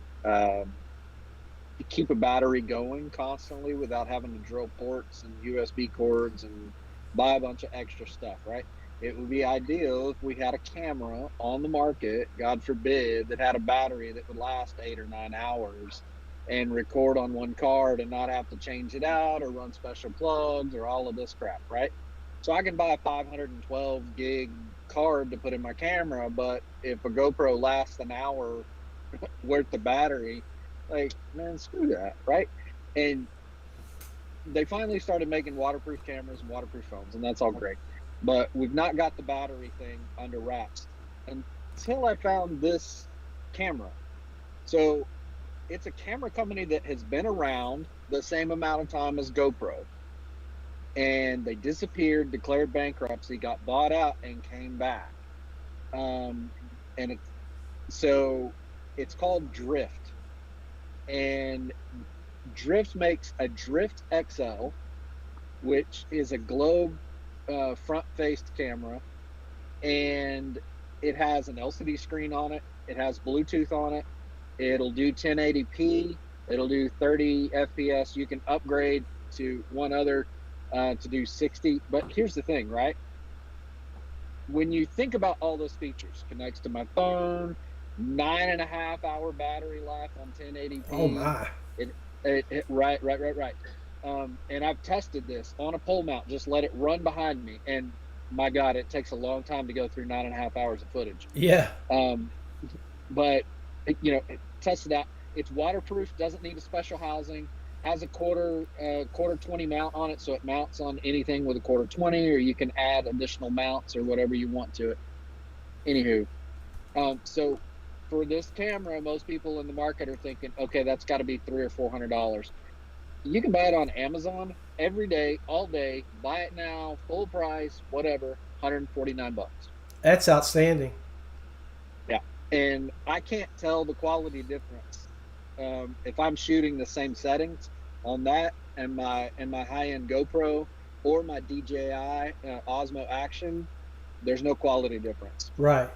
keep a battery going constantly without having to drill ports and USB cords and buy a bunch of extra stuff, right? It would be ideal if we had a camera on the market, God forbid, that had a battery that would last 8 or 9 hours and record on one card and not have to change it out or run special plugs or all of this crap, right? So I can buy a 512 gig card to put in my camera, but if a GoPro lasts an hour worth of battery, like, man, screw that, right? And they finally started making waterproof cameras and waterproof phones, and that's all great. But we've not got the battery thing under wraps until I found this camera. So it's a camera company that has been around the same amount of time as GoPro. And they disappeared, declared bankruptcy, got bought out, and came back. So it's called Drift. And Drift makes a Drift XL, which is a globe front-faced camera, and it has an LCD screen on it. It has Bluetooth on it. It'll do 1080p. It'll do 30 FPS. You can upgrade to one other to do 60. But here's the thing, right? When you think about all those features, connects to my phone, 9.5 hour battery life on 1080p. Oh my! Right. And I've tested this on a pole mount. Just let it run behind me, and my God, it takes a long time to go through 9.5 hours of footage. Yeah. But it tested out. It's waterproof. Doesn't need a special housing. Has a quarter 20 mount on it, so it mounts on anything with a quarter 20, or you can add additional mounts or whatever you want to it. Anywho, so for this camera, most people in the market are thinking, okay, that's got to be $300 or $400. You can buy it on Amazon every day, all day. Buy it now, full price, whatever, $149. That's outstanding. Yeah, and I can't tell the quality difference if I'm shooting the same settings on that and my high-end GoPro or my DJI Osmo Action. There's no quality difference. Right.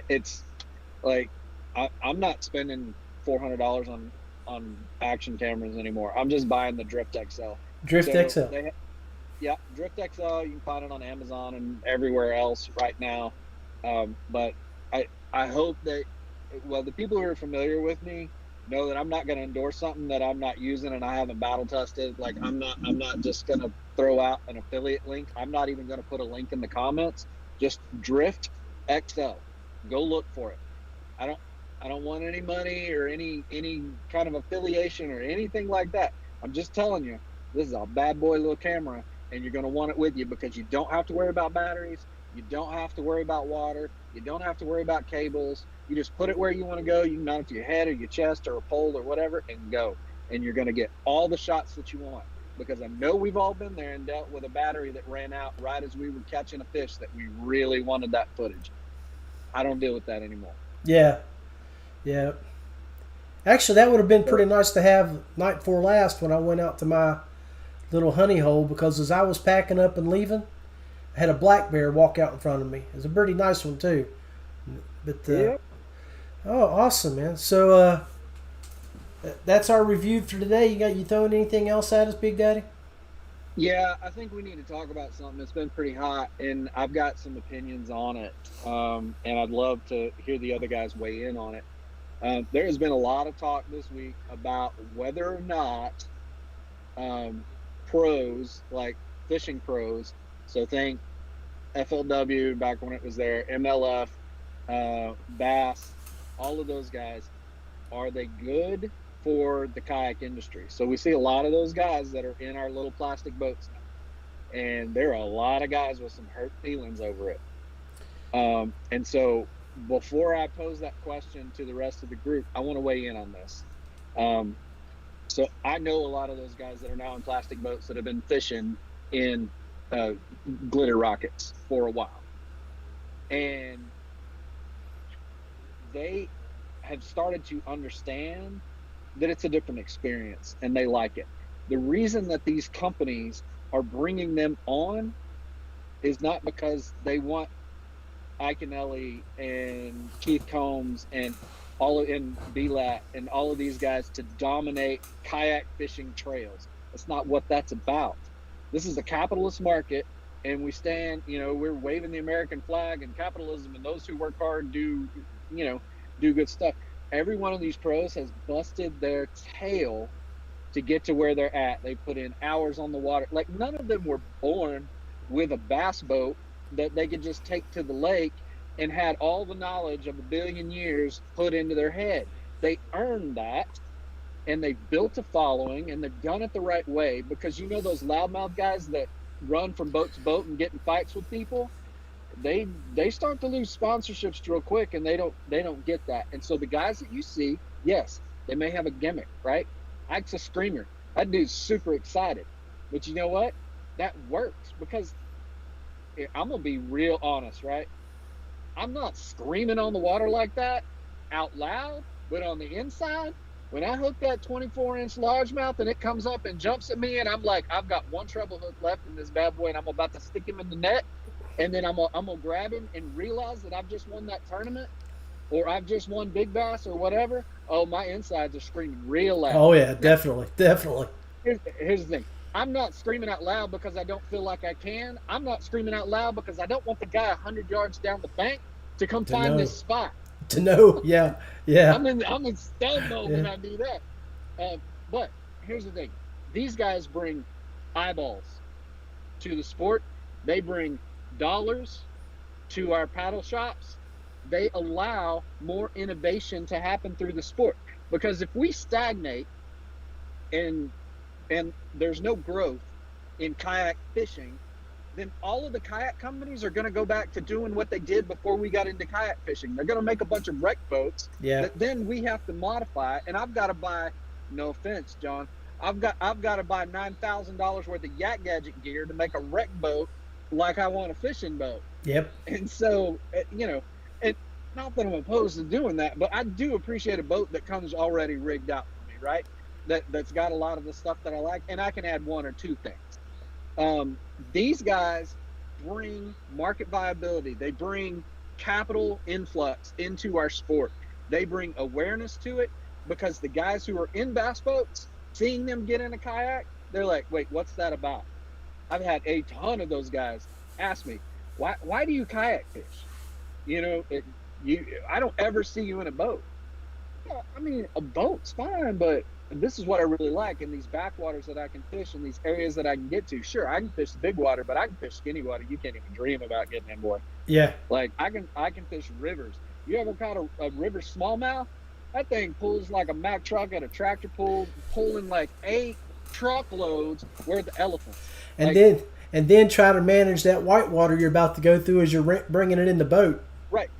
It's like I'm not spending $400 on action cameras anymore. I'm just buying the Drift XL. Drift XL. Yeah, Drift XL. You can find it on Amazon and everywhere else right now. But I hope that, well, the people who are familiar with me know that I'm not going to endorse something that I'm not using and I haven't battle tested. Like I'm not just going to throw out an affiliate link. I'm not even going to put a link in the comments. Just Drift XL. Go look for it. I don't want any money or any kind of affiliation or anything like that. I'm just telling you, this is a bad boy little camera, and you're going to want it with you because you don't have to worry about batteries. You don't have to worry about water. You don't have to worry about cables. You just put it where you want to go. You can mount it to your head or your chest or a pole or whatever and go. And you're going to get all the shots that you want. Because I know we've all been there and dealt with a battery that ran out right as we were catching a fish that we really wanted that footage. I don't deal with that anymore. Yeah. Yeah. Actually, that would have been pretty nice to have night before last when I went out to my little honey hole, because as I was packing up and leaving, I had a black bear walk out in front of me. It was a pretty nice one too. But Yeah. oh, awesome, man! So that's our review for today. You throwing anything else at us, Big Daddy? Yeah, I think we need to talk about something that's been pretty hot, and I've got some opinions on it, and I'd love to hear the other guys weigh in on it. There has been a lot of talk this week about whether or not pros, like fishing pros, so think FLW back when it was there, MLF, Bass, all of those guys, are they good for the kayak industry? So we see a lot of those guys that are in our little plastic boats now, and there are a lot of guys with some hurt feelings over it. And so before I pose that question to the rest of the group, I want to weigh in on this. So I know a lot of those guys that are now in plastic boats that have been fishing in glitter rockets for a while, and they have started to understand that it's a different experience and they like it. The reason that these companies are bringing them on is not because they want Ike and Ellie and Keith Combs and B-Lat and all of these guys to dominate kayak fishing trails. That's not what that's about. This is a capitalist market, and we stand, we're waving the American flag and capitalism, and those who work hard do good stuff. Every one of these pros has busted their tail to get to where they're at. They put in hours on the water. Like, none of them were born with a bass boat that they could just take to the lake and had all the knowledge of a billion years put into their head. They earned that, and they built a following, and they've done it the right way, because those loudmouth guys that run from boat to boat and get in fights with people, they start to lose sponsorships real quick, and they don't get that. And so the guys that you see, yes, they may have a gimmick, right? Ike's a screamer. That dude's super excited. But you know what? That works, because I'm going to be real honest, right? I'm not screaming on the water like that out loud, but on the inside, when I hook that 24-inch largemouth and it comes up and jumps at me, and I'm like, I've got one treble hook left in this bad boy, and I'm about to stick him in the net, and then I'm gonna grab him and realize that I've just won that tournament, or I've just won big bass or whatever. Oh, my insides are screaming real loud. Oh yeah, definitely. Here's the thing. I'm not screaming out loud because I don't feel like I can. I'm not screaming out loud because I don't want the guy 100 yards down the bank to come find this spot. To know, yeah. I'm in stun mode when I do that. But here's the thing. These guys bring eyeballs to the sport. They bring dollars to our paddle shops. They allow more innovation to happen through the sport. Because if we stagnate and there's no growth in kayak fishing, then all of the kayak companies are going to go back to doing what they did before we got into kayak fishing. They're going to make a bunch of wreck boats that then we have to modify. And I've got to buy, no offense, John, I've got to buy $9,000 worth of YakGadget gear to make a wreck boat like I want a fishing boat. Yep. And so, and not that I'm opposed to doing that, but I do appreciate a boat that comes already rigged out for me, right? That's got a lot of the stuff that I like, and I can add one or two things. These guys bring market viability. They bring capital influx into our sport. They bring awareness to it, because the guys who are in bass boats, seeing them get in a kayak, they're like, wait, what's that about? I've had a ton of those guys ask me, why do you kayak fish? I don't ever see you in a boat. Yeah, I mean, a boat's fine, but this is what I really like in these backwaters that I can fish, in these areas that I can get to. Sure, I can fish the big water, but I can fish skinny water. You can't even dream about getting in, boy. Yeah. Like, I can fish rivers. You ever caught a river smallmouth? That thing pulls like a Mack truck at a tractor pull, pulling like 8 truckloads worth of elephants. And like, and then try to manage that whitewater you're about to go through as you're bringing it in the boat. Right.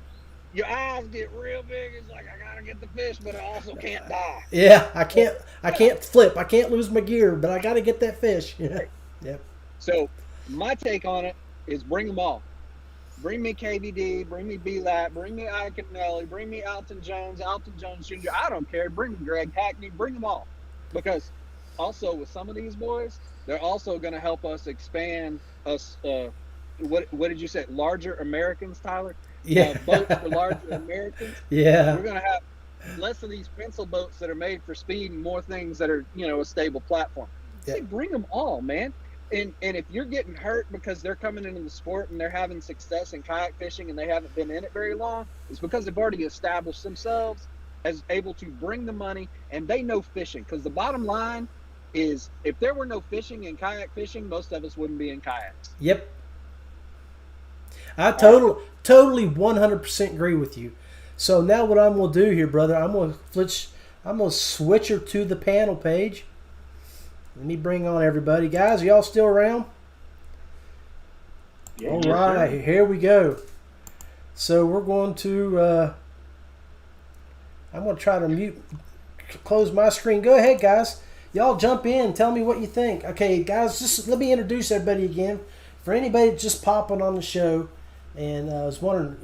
Your eyes get real big. It's like, I gotta get the fish, but I also can't die. Yeah, I can't flip. I can't lose my gear, but I got to get that fish. Yeah. Yep. So my take on it is bring them all. Bring me KVD, bring me B-Lat, bring me Iaconelli, bring me Alton Jones Jr. I don't care. Bring me Greg Hackney. Bring them all. Because also with some of these boys, they're also going to help us expand us. What did you say? Larger Americans, Tyler? Yeah. Boats for larger Americans. Yeah. We're going to have less of these pencil boats that are made for speed and more things that are, a stable platform. Yeah. See, bring them all, man. And if you're getting hurt because they're coming into the sport and they're having success in kayak fishing and they haven't been in it very long, it's because they've already established themselves as able to bring the money, and they know fishing. Because the bottom line is, if there were no fishing in kayak fishing, most of us wouldn't be in kayaks. Yep. I totally 100% agree with you. So now what I'm going to do here, brother, I'm going to switch her to the panel page. Let me bring on everybody. Guys, are y'all still around? Yeah, all yes, right, sir. here we go. So we're going to, I'm going to try to close my screen. Go ahead, guys. Y'all jump in. Tell me what you think. Okay, guys, just let me introduce everybody again. For anybody just popping on the show and was wondering,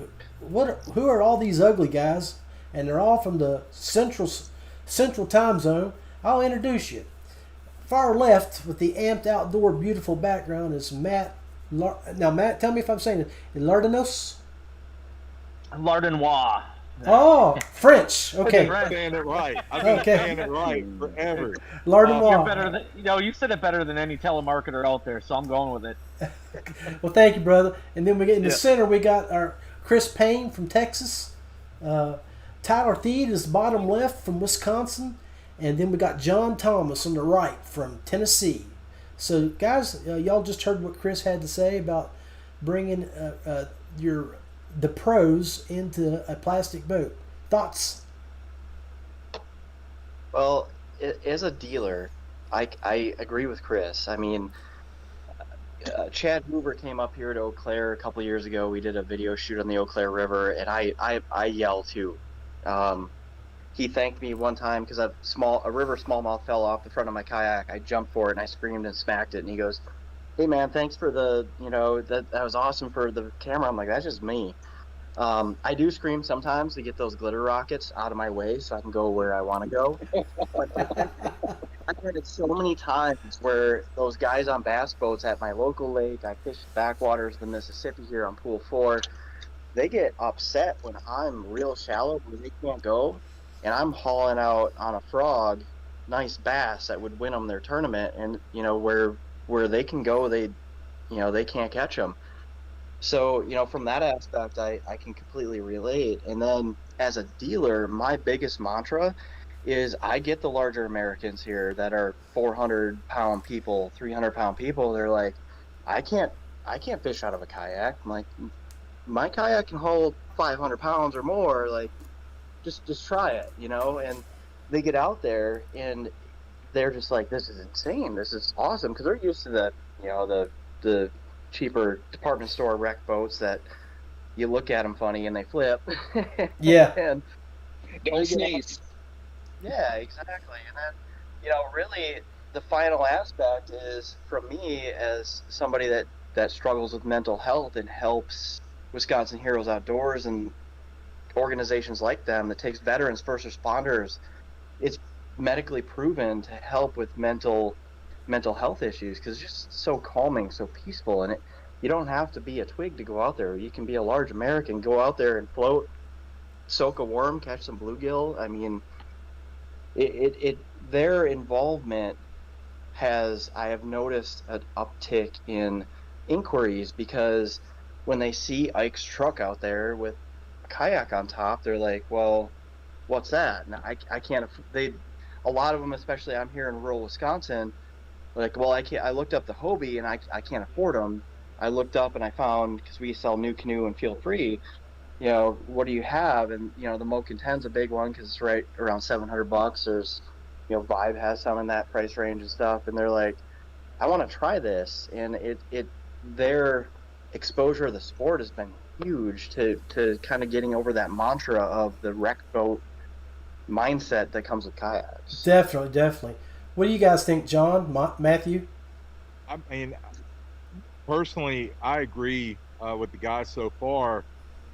who are all these ugly guys? And they're all from the central time zone. I'll introduce you. Far left with the amped outdoor beautiful background is Matt. Now, Matt, tell me if I'm saying it. Lardinois? Lardinois. Oh, French. Okay. I've been saying it right. I've been saying it right forever. Lardinois. You're better than, you said it better than any telemarketer out there, so I'm going with it. Well, thank you, brother. And then we get in the center, we got our Chris Payne from Texas. Tyler Thiede is bottom left from Wisconsin. And then we got John Tomas on the right from Tennessee. So, guys, y'all just heard what Chris had to say about bringing the pros into a plastic boat. Thoughts? Well, as a dealer, I agree with Chris. I mean, Chad Hoover came up here to Eau Claire a couple years ago. We did a video shoot on the Eau Claire River, and I yell too. He thanked me one time because a river smallmouth fell off the front of my kayak. I jumped for it and I screamed and smacked it. And he goes, "Hey man, thanks for that was awesome for the camera." I'm like, that's just me. I do scream sometimes to get those glitter rockets out of my way so I can go where I want to go. But I've heard it so many times where those guys on bass boats at my local lake, I fish backwaters of the Mississippi here on Pool 4, they get upset when I'm real shallow where they can't go. And I'm hauling out on a frog, nice bass that would win them their tournament, and where they can go, they can't catch them. So from that aspect, I can completely relate. And then as a dealer, my biggest mantra is I get the larger Americans here that are 400-pound people, 300-pound people. They're like, I can't fish out of a kayak. I'm like, my kayak can hold 500 pounds or more. Like, just try it, and they get out there and they're just like, this is insane, this is awesome, because they're used to the cheaper department store wreck boats that you look at them funny and they flip. Yeah. And Don't sneeze. Yeah, exactly. And then really the final aspect is, from me as somebody that struggles with mental health and helps Wisconsin Heroes Outdoors and organizations like them that takes veterans, first responders, it's medically proven to help with mental health issues, because it's just so calming, so peaceful. And you don't have to be a twig to go out there. You can be a large American, go out there and float, soak a worm, catch some bluegill. I mean, their involvement I have noticed an uptick in inquiries, because when they see Ike's truck out there with kayak on top, they're like, well, what's that? And I can't. A lot of them, especially I'm here in rural Wisconsin, like, well, I can't. I looked up the Hobie and I can't afford them. I looked up and I found, because we sell New Canoe and Feel Free, what do you have? And the Moken 10's a big one because it's right around $700. There's Vibe has some in that price range and stuff, and they're like, I want to try this. And their exposure of the sport has been huge to kind of getting over that mantra of the wreck boat mindset that comes with kayaks. Definitely. What do you guys think, John, Matthew? I mean, personally, I agree with the guys so far.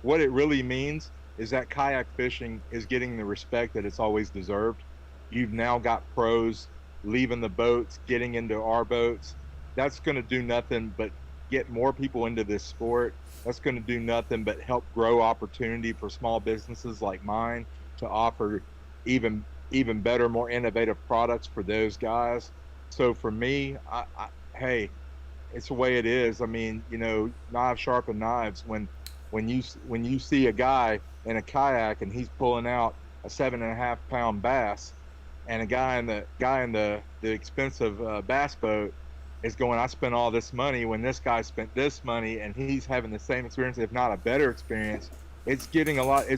What it really means is that kayak fishing is getting the respect that it's always deserved. You've now got pros leaving the boats, getting into our boats. That's going to do nothing but get more people into this sport. That's going to do nothing but help grow opportunity for small businesses like mine to offer even better, more innovative products for those guys. So for me, hey, it's the way it is. I mean, you know, knives sharpen knives. When you see a guy in a kayak and he's pulling out a 7.5 pound bass, and a guy in the expensive bass boat is going, I spent all this money when this guy spent this money, and he's having the same experience, if not a better experience. It's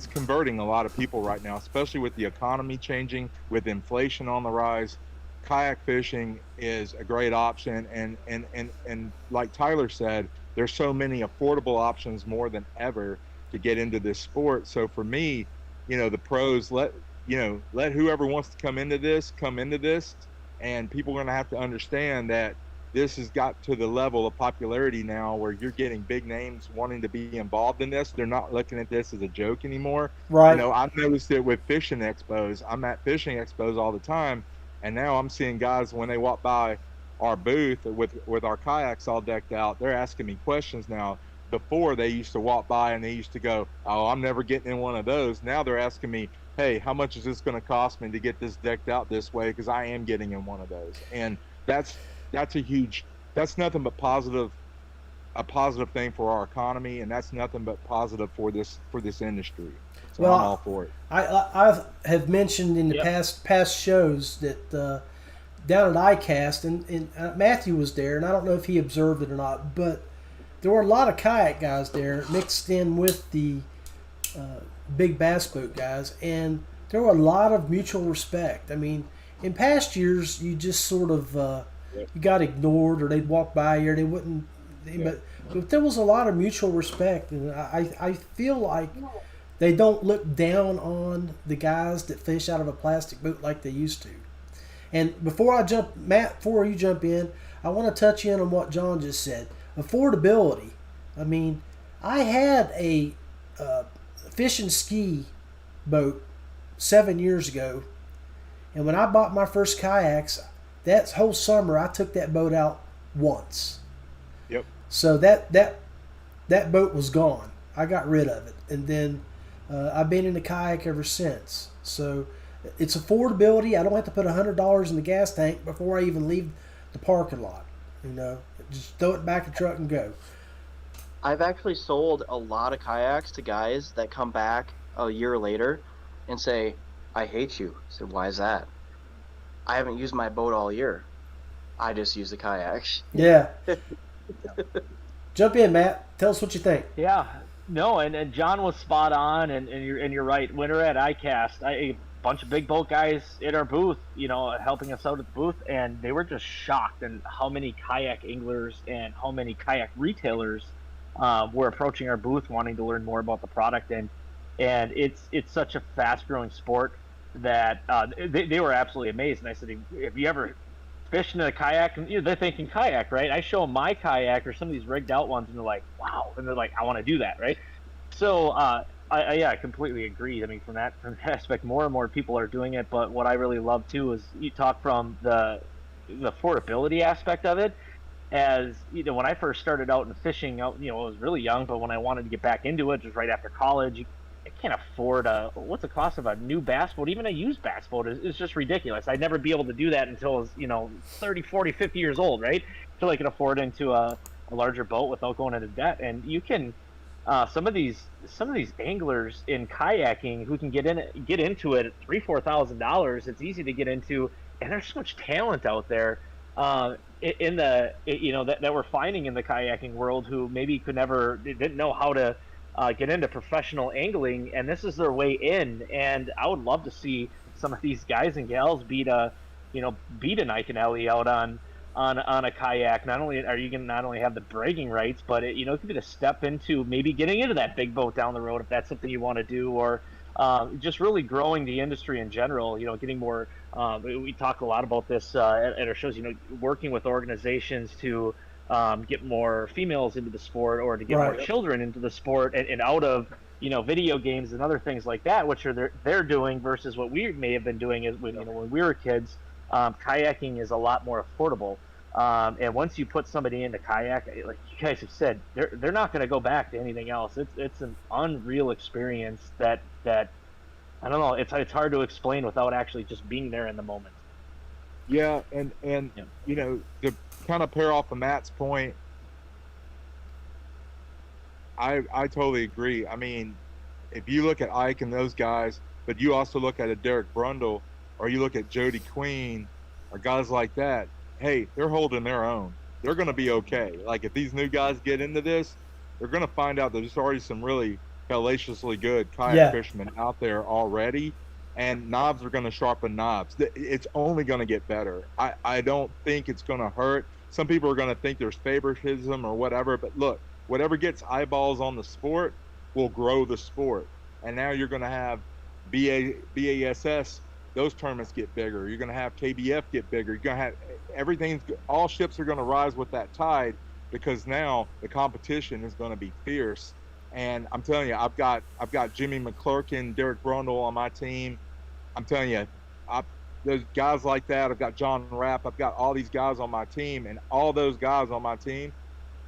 converting a lot of people right now, especially with the economy changing, with inflation on the rise. Kayak fishing is a great option, and like Tyler said, there's so many affordable options more than ever to get into this sport. So for me, you know, the pros let whoever wants to come into this, and people are going to have to understand that this has got to the level of popularity now where you're getting big names wanting to be involved in this. They're not looking at this as a joke anymore. Right. You know, I've noticed it with fishing expos. I'm at fishing expos all the time, and now I'm seeing guys when they walk by our booth with our kayaks all decked out, they're asking me questions now. Before, they used to walk by and they used to go, oh, I'm never getting in one of those. Now they're asking me, hey, how much is this going to cost me to get this decked out this way? Because I am getting in one of those. And that's nothing but a positive thing for our economy, and that's nothing but positive for this industry. So Well, I'm all for it. I have mentioned in the past shows that down at ICAST, and Matthew was there, and I don't know if he observed it or not, but there were a lot of kayak guys there mixed in with the big bass boat guys, and there were a lot of mutual respect. I mean, in past years, you just sort of you got ignored, or they'd walk by you, or they wouldn't. But there was a lot of mutual respect, and I feel like they don't look down on the guys that fish out of a plastic boat like they used to. And before you jump in, I want to touch in on what John just said. Affordability. I mean, I had a fish and ski boat 7 years ago, and when I bought my first kayaks, that whole summer I took that boat out once. Yep. So that boat was gone. I got rid of it, and then I've been in the kayak ever since. So it's affordability. I don't have to put $100 in the gas tank before I even leave the parking lot. You know, just throw it back in the truck and go. I've actually sold a lot of kayaks to guys that come back a year later and say, I hate you. I said, why is that? I haven't used my boat all year. I just use the kayaks. Yeah. Jump in, Matt. Tell us what you think. Yeah, no, and John was spot on, and you're right. When we're at ICAST, a bunch of big boat guys at our booth, you know, helping us out at the booth, and they were just shocked at how many kayak anglers and how many kayak retailers were approaching our booth wanting to learn more about the product, and it's such a fast-growing sport that they were absolutely amazed. And I said, have you ever fished in a kayak? And they're thinking kayak, right? I show them my kayak or some of these rigged out ones, and they're like, wow, and they're like, I want to do that, right? So I completely agree. I mean, from that aspect, more and more people are doing it. But what I really love too is you talk from the affordability aspect of it. As you know, when I first started out in fishing, I was really young, but when I wanted to get back into it, just right after college, I can't afford what's the cost of a new bass boat? Even a used bass boat is just ridiculous. I'd never be able to do that until I was 30, 40, 50 years old, right? Until I could afford into a larger boat without going into debt. And you can some of these anglers in kayaking who can get into it at $3,000-$4,000. It's easy to get into, and there's so much talent out there that we're finding in the kayaking world who maybe didn't know how to get into professional angling, and this is their way in. And I would love to see some of these guys and gals beat an Ike and Ellie out on on a kayak. Not only are you going to not only have the bragging rights, but it could be the step into maybe getting into that big boat down the road if that's something you want to do, or just really growing the industry in general. Getting more. We talk a lot about this at our shows. Working with organizations to get more females into the sport, or to get more Right. children into the sport and out of video games and other things like that, which are they're doing versus what we may have been doing as when we were kids. Kayaking is a lot more affordable. And once you put somebody into kayak, like you guys have said, they're not going to go back to anything else. It's an unreal experience that I don't know. It's hard to explain without actually just being there in the moment. Yeah, and to kind of pair off of Matt's point, I totally agree. I mean, if you look at Ike and those guys, but you also look at a Derek Brundle, or you look at Jody Queen, or guys like that, hey, they're holding their own. They're going to be okay. Like, if these new guys get into this, they're going to find out there's already some really hellaciously good kayak fishermen out there already, and knobs are going to sharpen knobs. It's only going to get better. I don't think it's going to hurt. Some people are going to think there's favoritism or whatever, but look, whatever gets eyeballs on the sport will grow the sport. And now you're going to have BASS, those tournaments get bigger. You're going to have KBF get bigger. You're going to have all ships are going to rise with that tide, because now the competition is going to be fierce. And I'm telling you, I've got Jimmy McClurkin, Derek Brundle on my team. I'm telling you, there's guys like that. I've got John Rapp. I've got all these guys on my team, and all those guys on my team,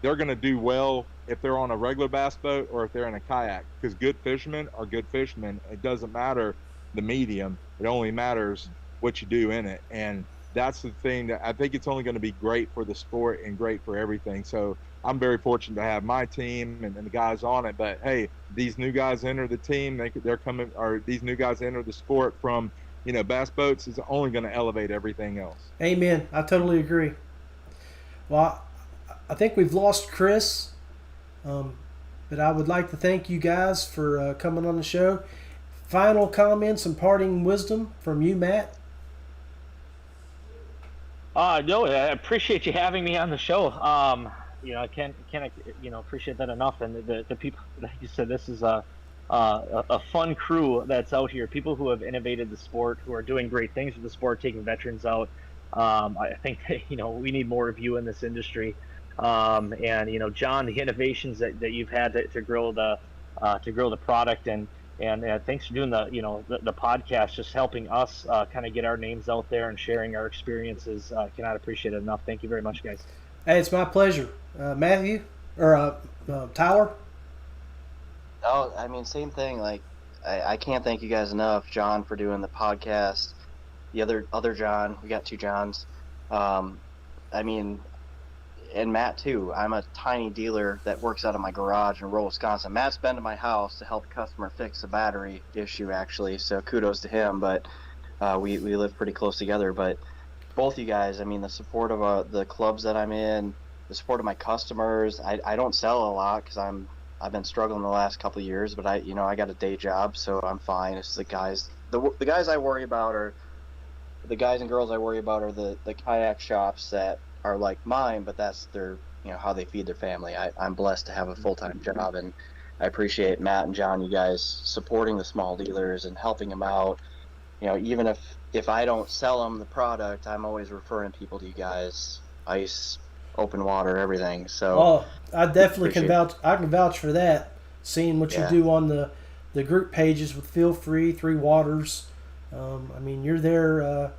they're going to do well if they're on a regular bass boat or if they're in a kayak, because good fishermen are good fishermen. It doesn't matter the medium. It only matters what you do in it. And that's the thing that I think it's only going to be great for the sport and great for everything. So I'm very fortunate to have my team and the guys on it. But hey, these new guys enter the team, they're coming, or these new guys enter the sport from, bass boats, is only going to elevate everything else. Amen. I totally agree. Well, I think we've lost Chris, but I would like to thank you guys for coming on the show. Final comments and parting wisdom from you, Matt? No, I appreciate you having me on the show. I can't appreciate that enough. And the people, like you said, this is a fun crew that's out here. People who have innovated the sport, who are doing great things with the sport, taking veterans out. I think that, we need more of you in this industry. And John, the innovations that you've had to grow the product, and thanks for doing the podcast, just helping us kind of get our names out there and sharing our experiences. Cannot appreciate it enough. Thank you very much, guys. Hey, it's my pleasure. Matthew or Tyler? Oh, I mean, same thing. Like, I can't thank you guys enough, John, for doing the podcast. The other John, we got two Johns. I mean, and Matt too. I'm a tiny dealer that works out of my garage in rural Wisconsin. Matt's been to my house to help a customer fix a battery issue, actually. So kudos to him. But we live pretty close together. But both you guys, I mean, the support of the clubs that I'm in, the support of my customers. I don't sell a lot because I've been struggling the last couple of years, but I got a day job, so I'm fine. It's the guys I worry about, or the guys and girls I worry about, are the kayak shops that are like mine, but that's their, how they feed their family. I'm blessed to have a full-time job, and I appreciate Matt and John, you guys supporting the small dealers and helping them out. Even if I don't sell them the product, I'm always referring people to you guys. Ice, open water, everything. So I definitely can vouch. I can vouch for that. Seeing what you do on the group pages with Feel Free, Three Waters. I mean, you're there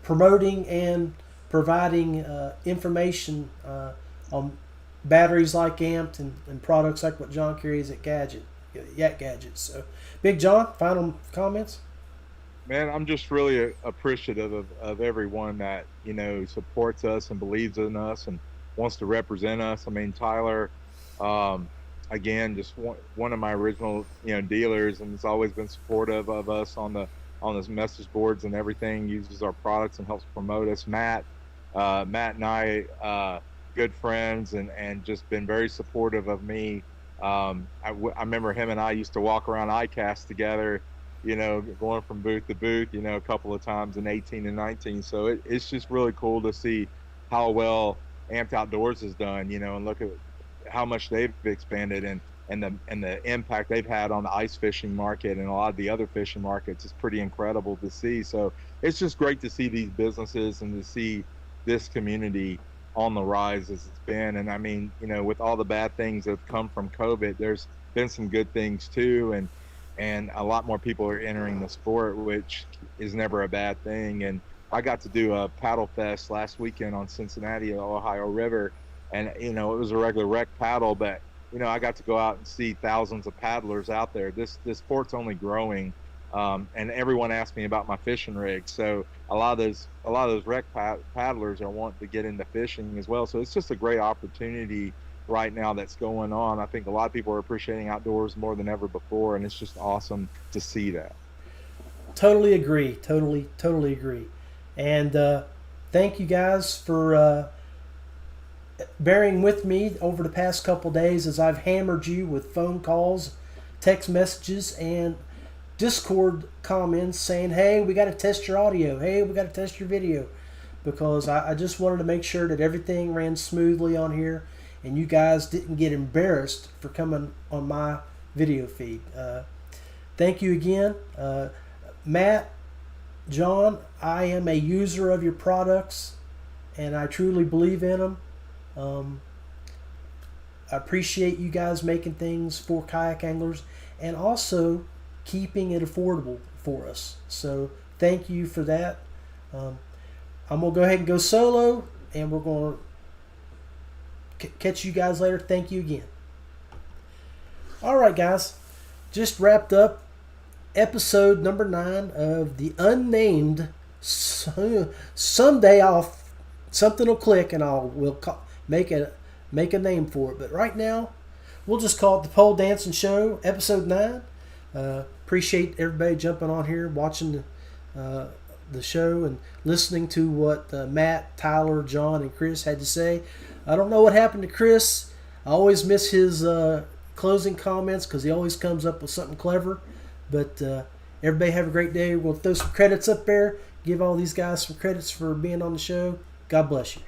promoting and providing information on batteries like Amped and products like what John carries at YakGadget. So, Big John, final comments? Man, I'm just really appreciative of everyone that, supports us and believes in us and wants to represent us. I mean, Tyler, again, just one of my original, dealers, and has always been supportive of us on the message boards and everything, uses our products and helps promote us. Matt and I, good friends, and just been very supportive of me. I remember him and I used to walk around ICAST together, going from booth to booth, a couple of times in 18 and 19. So it's just really cool to see how well Amped Outdoors has done, and look at how much they've expanded and the impact they've had on the ice fishing market and a lot of the other fishing markets is pretty incredible to see. So it's just great to see these businesses and to see this community on the rise as it's been. And I mean, with all the bad things that have come from COVID, there's been some good things too. And a lot more people are entering the sport, which is never a bad thing. And I got to do a paddle fest last weekend on Cincinnati, Ohio River. And, it was a regular rec paddle, but, I got to go out and see thousands of paddlers out there. This sport's only growing. And everyone asked me about my fishing rig. So a lot of those rec paddlers are wanting to get into fishing as well. So it's just a great opportunity right now that's going on. I think a lot of people are appreciating outdoors more than ever before, and it's just awesome to see that. Totally agree. Totally agree. And thank you guys for bearing with me over the past couple days as I've hammered you with phone calls, text messages, and Discord comments saying, hey, we got to test your audio. Hey, we got to test your video. Because I just wanted to make sure that everything ran smoothly on here and you guys didn't get embarrassed for coming on my video feed. Thank you again. Matt, John, I am a user of your products and I truly believe in them. I appreciate you guys making things for kayak anglers and also keeping it affordable for us. So thank you for that. I'm going to go ahead and go solo, and we're going to catch you guys later. Thank you again. All right, guys. Just wrapped up episode number 9 of the unnamed. Someday something will click, and we'll make a name for it. But right now, we'll just call it the Pole Dancing Show, episode 9. Appreciate everybody jumping on here, watching the show and listening to what Matt, Tyler, John, and Chris had to say. I don't know what happened to Chris. I always miss his closing comments because he always comes up with something clever. But everybody have a great day. We'll throw some credits up there. Give all these guys some credits for being on the show. God bless you.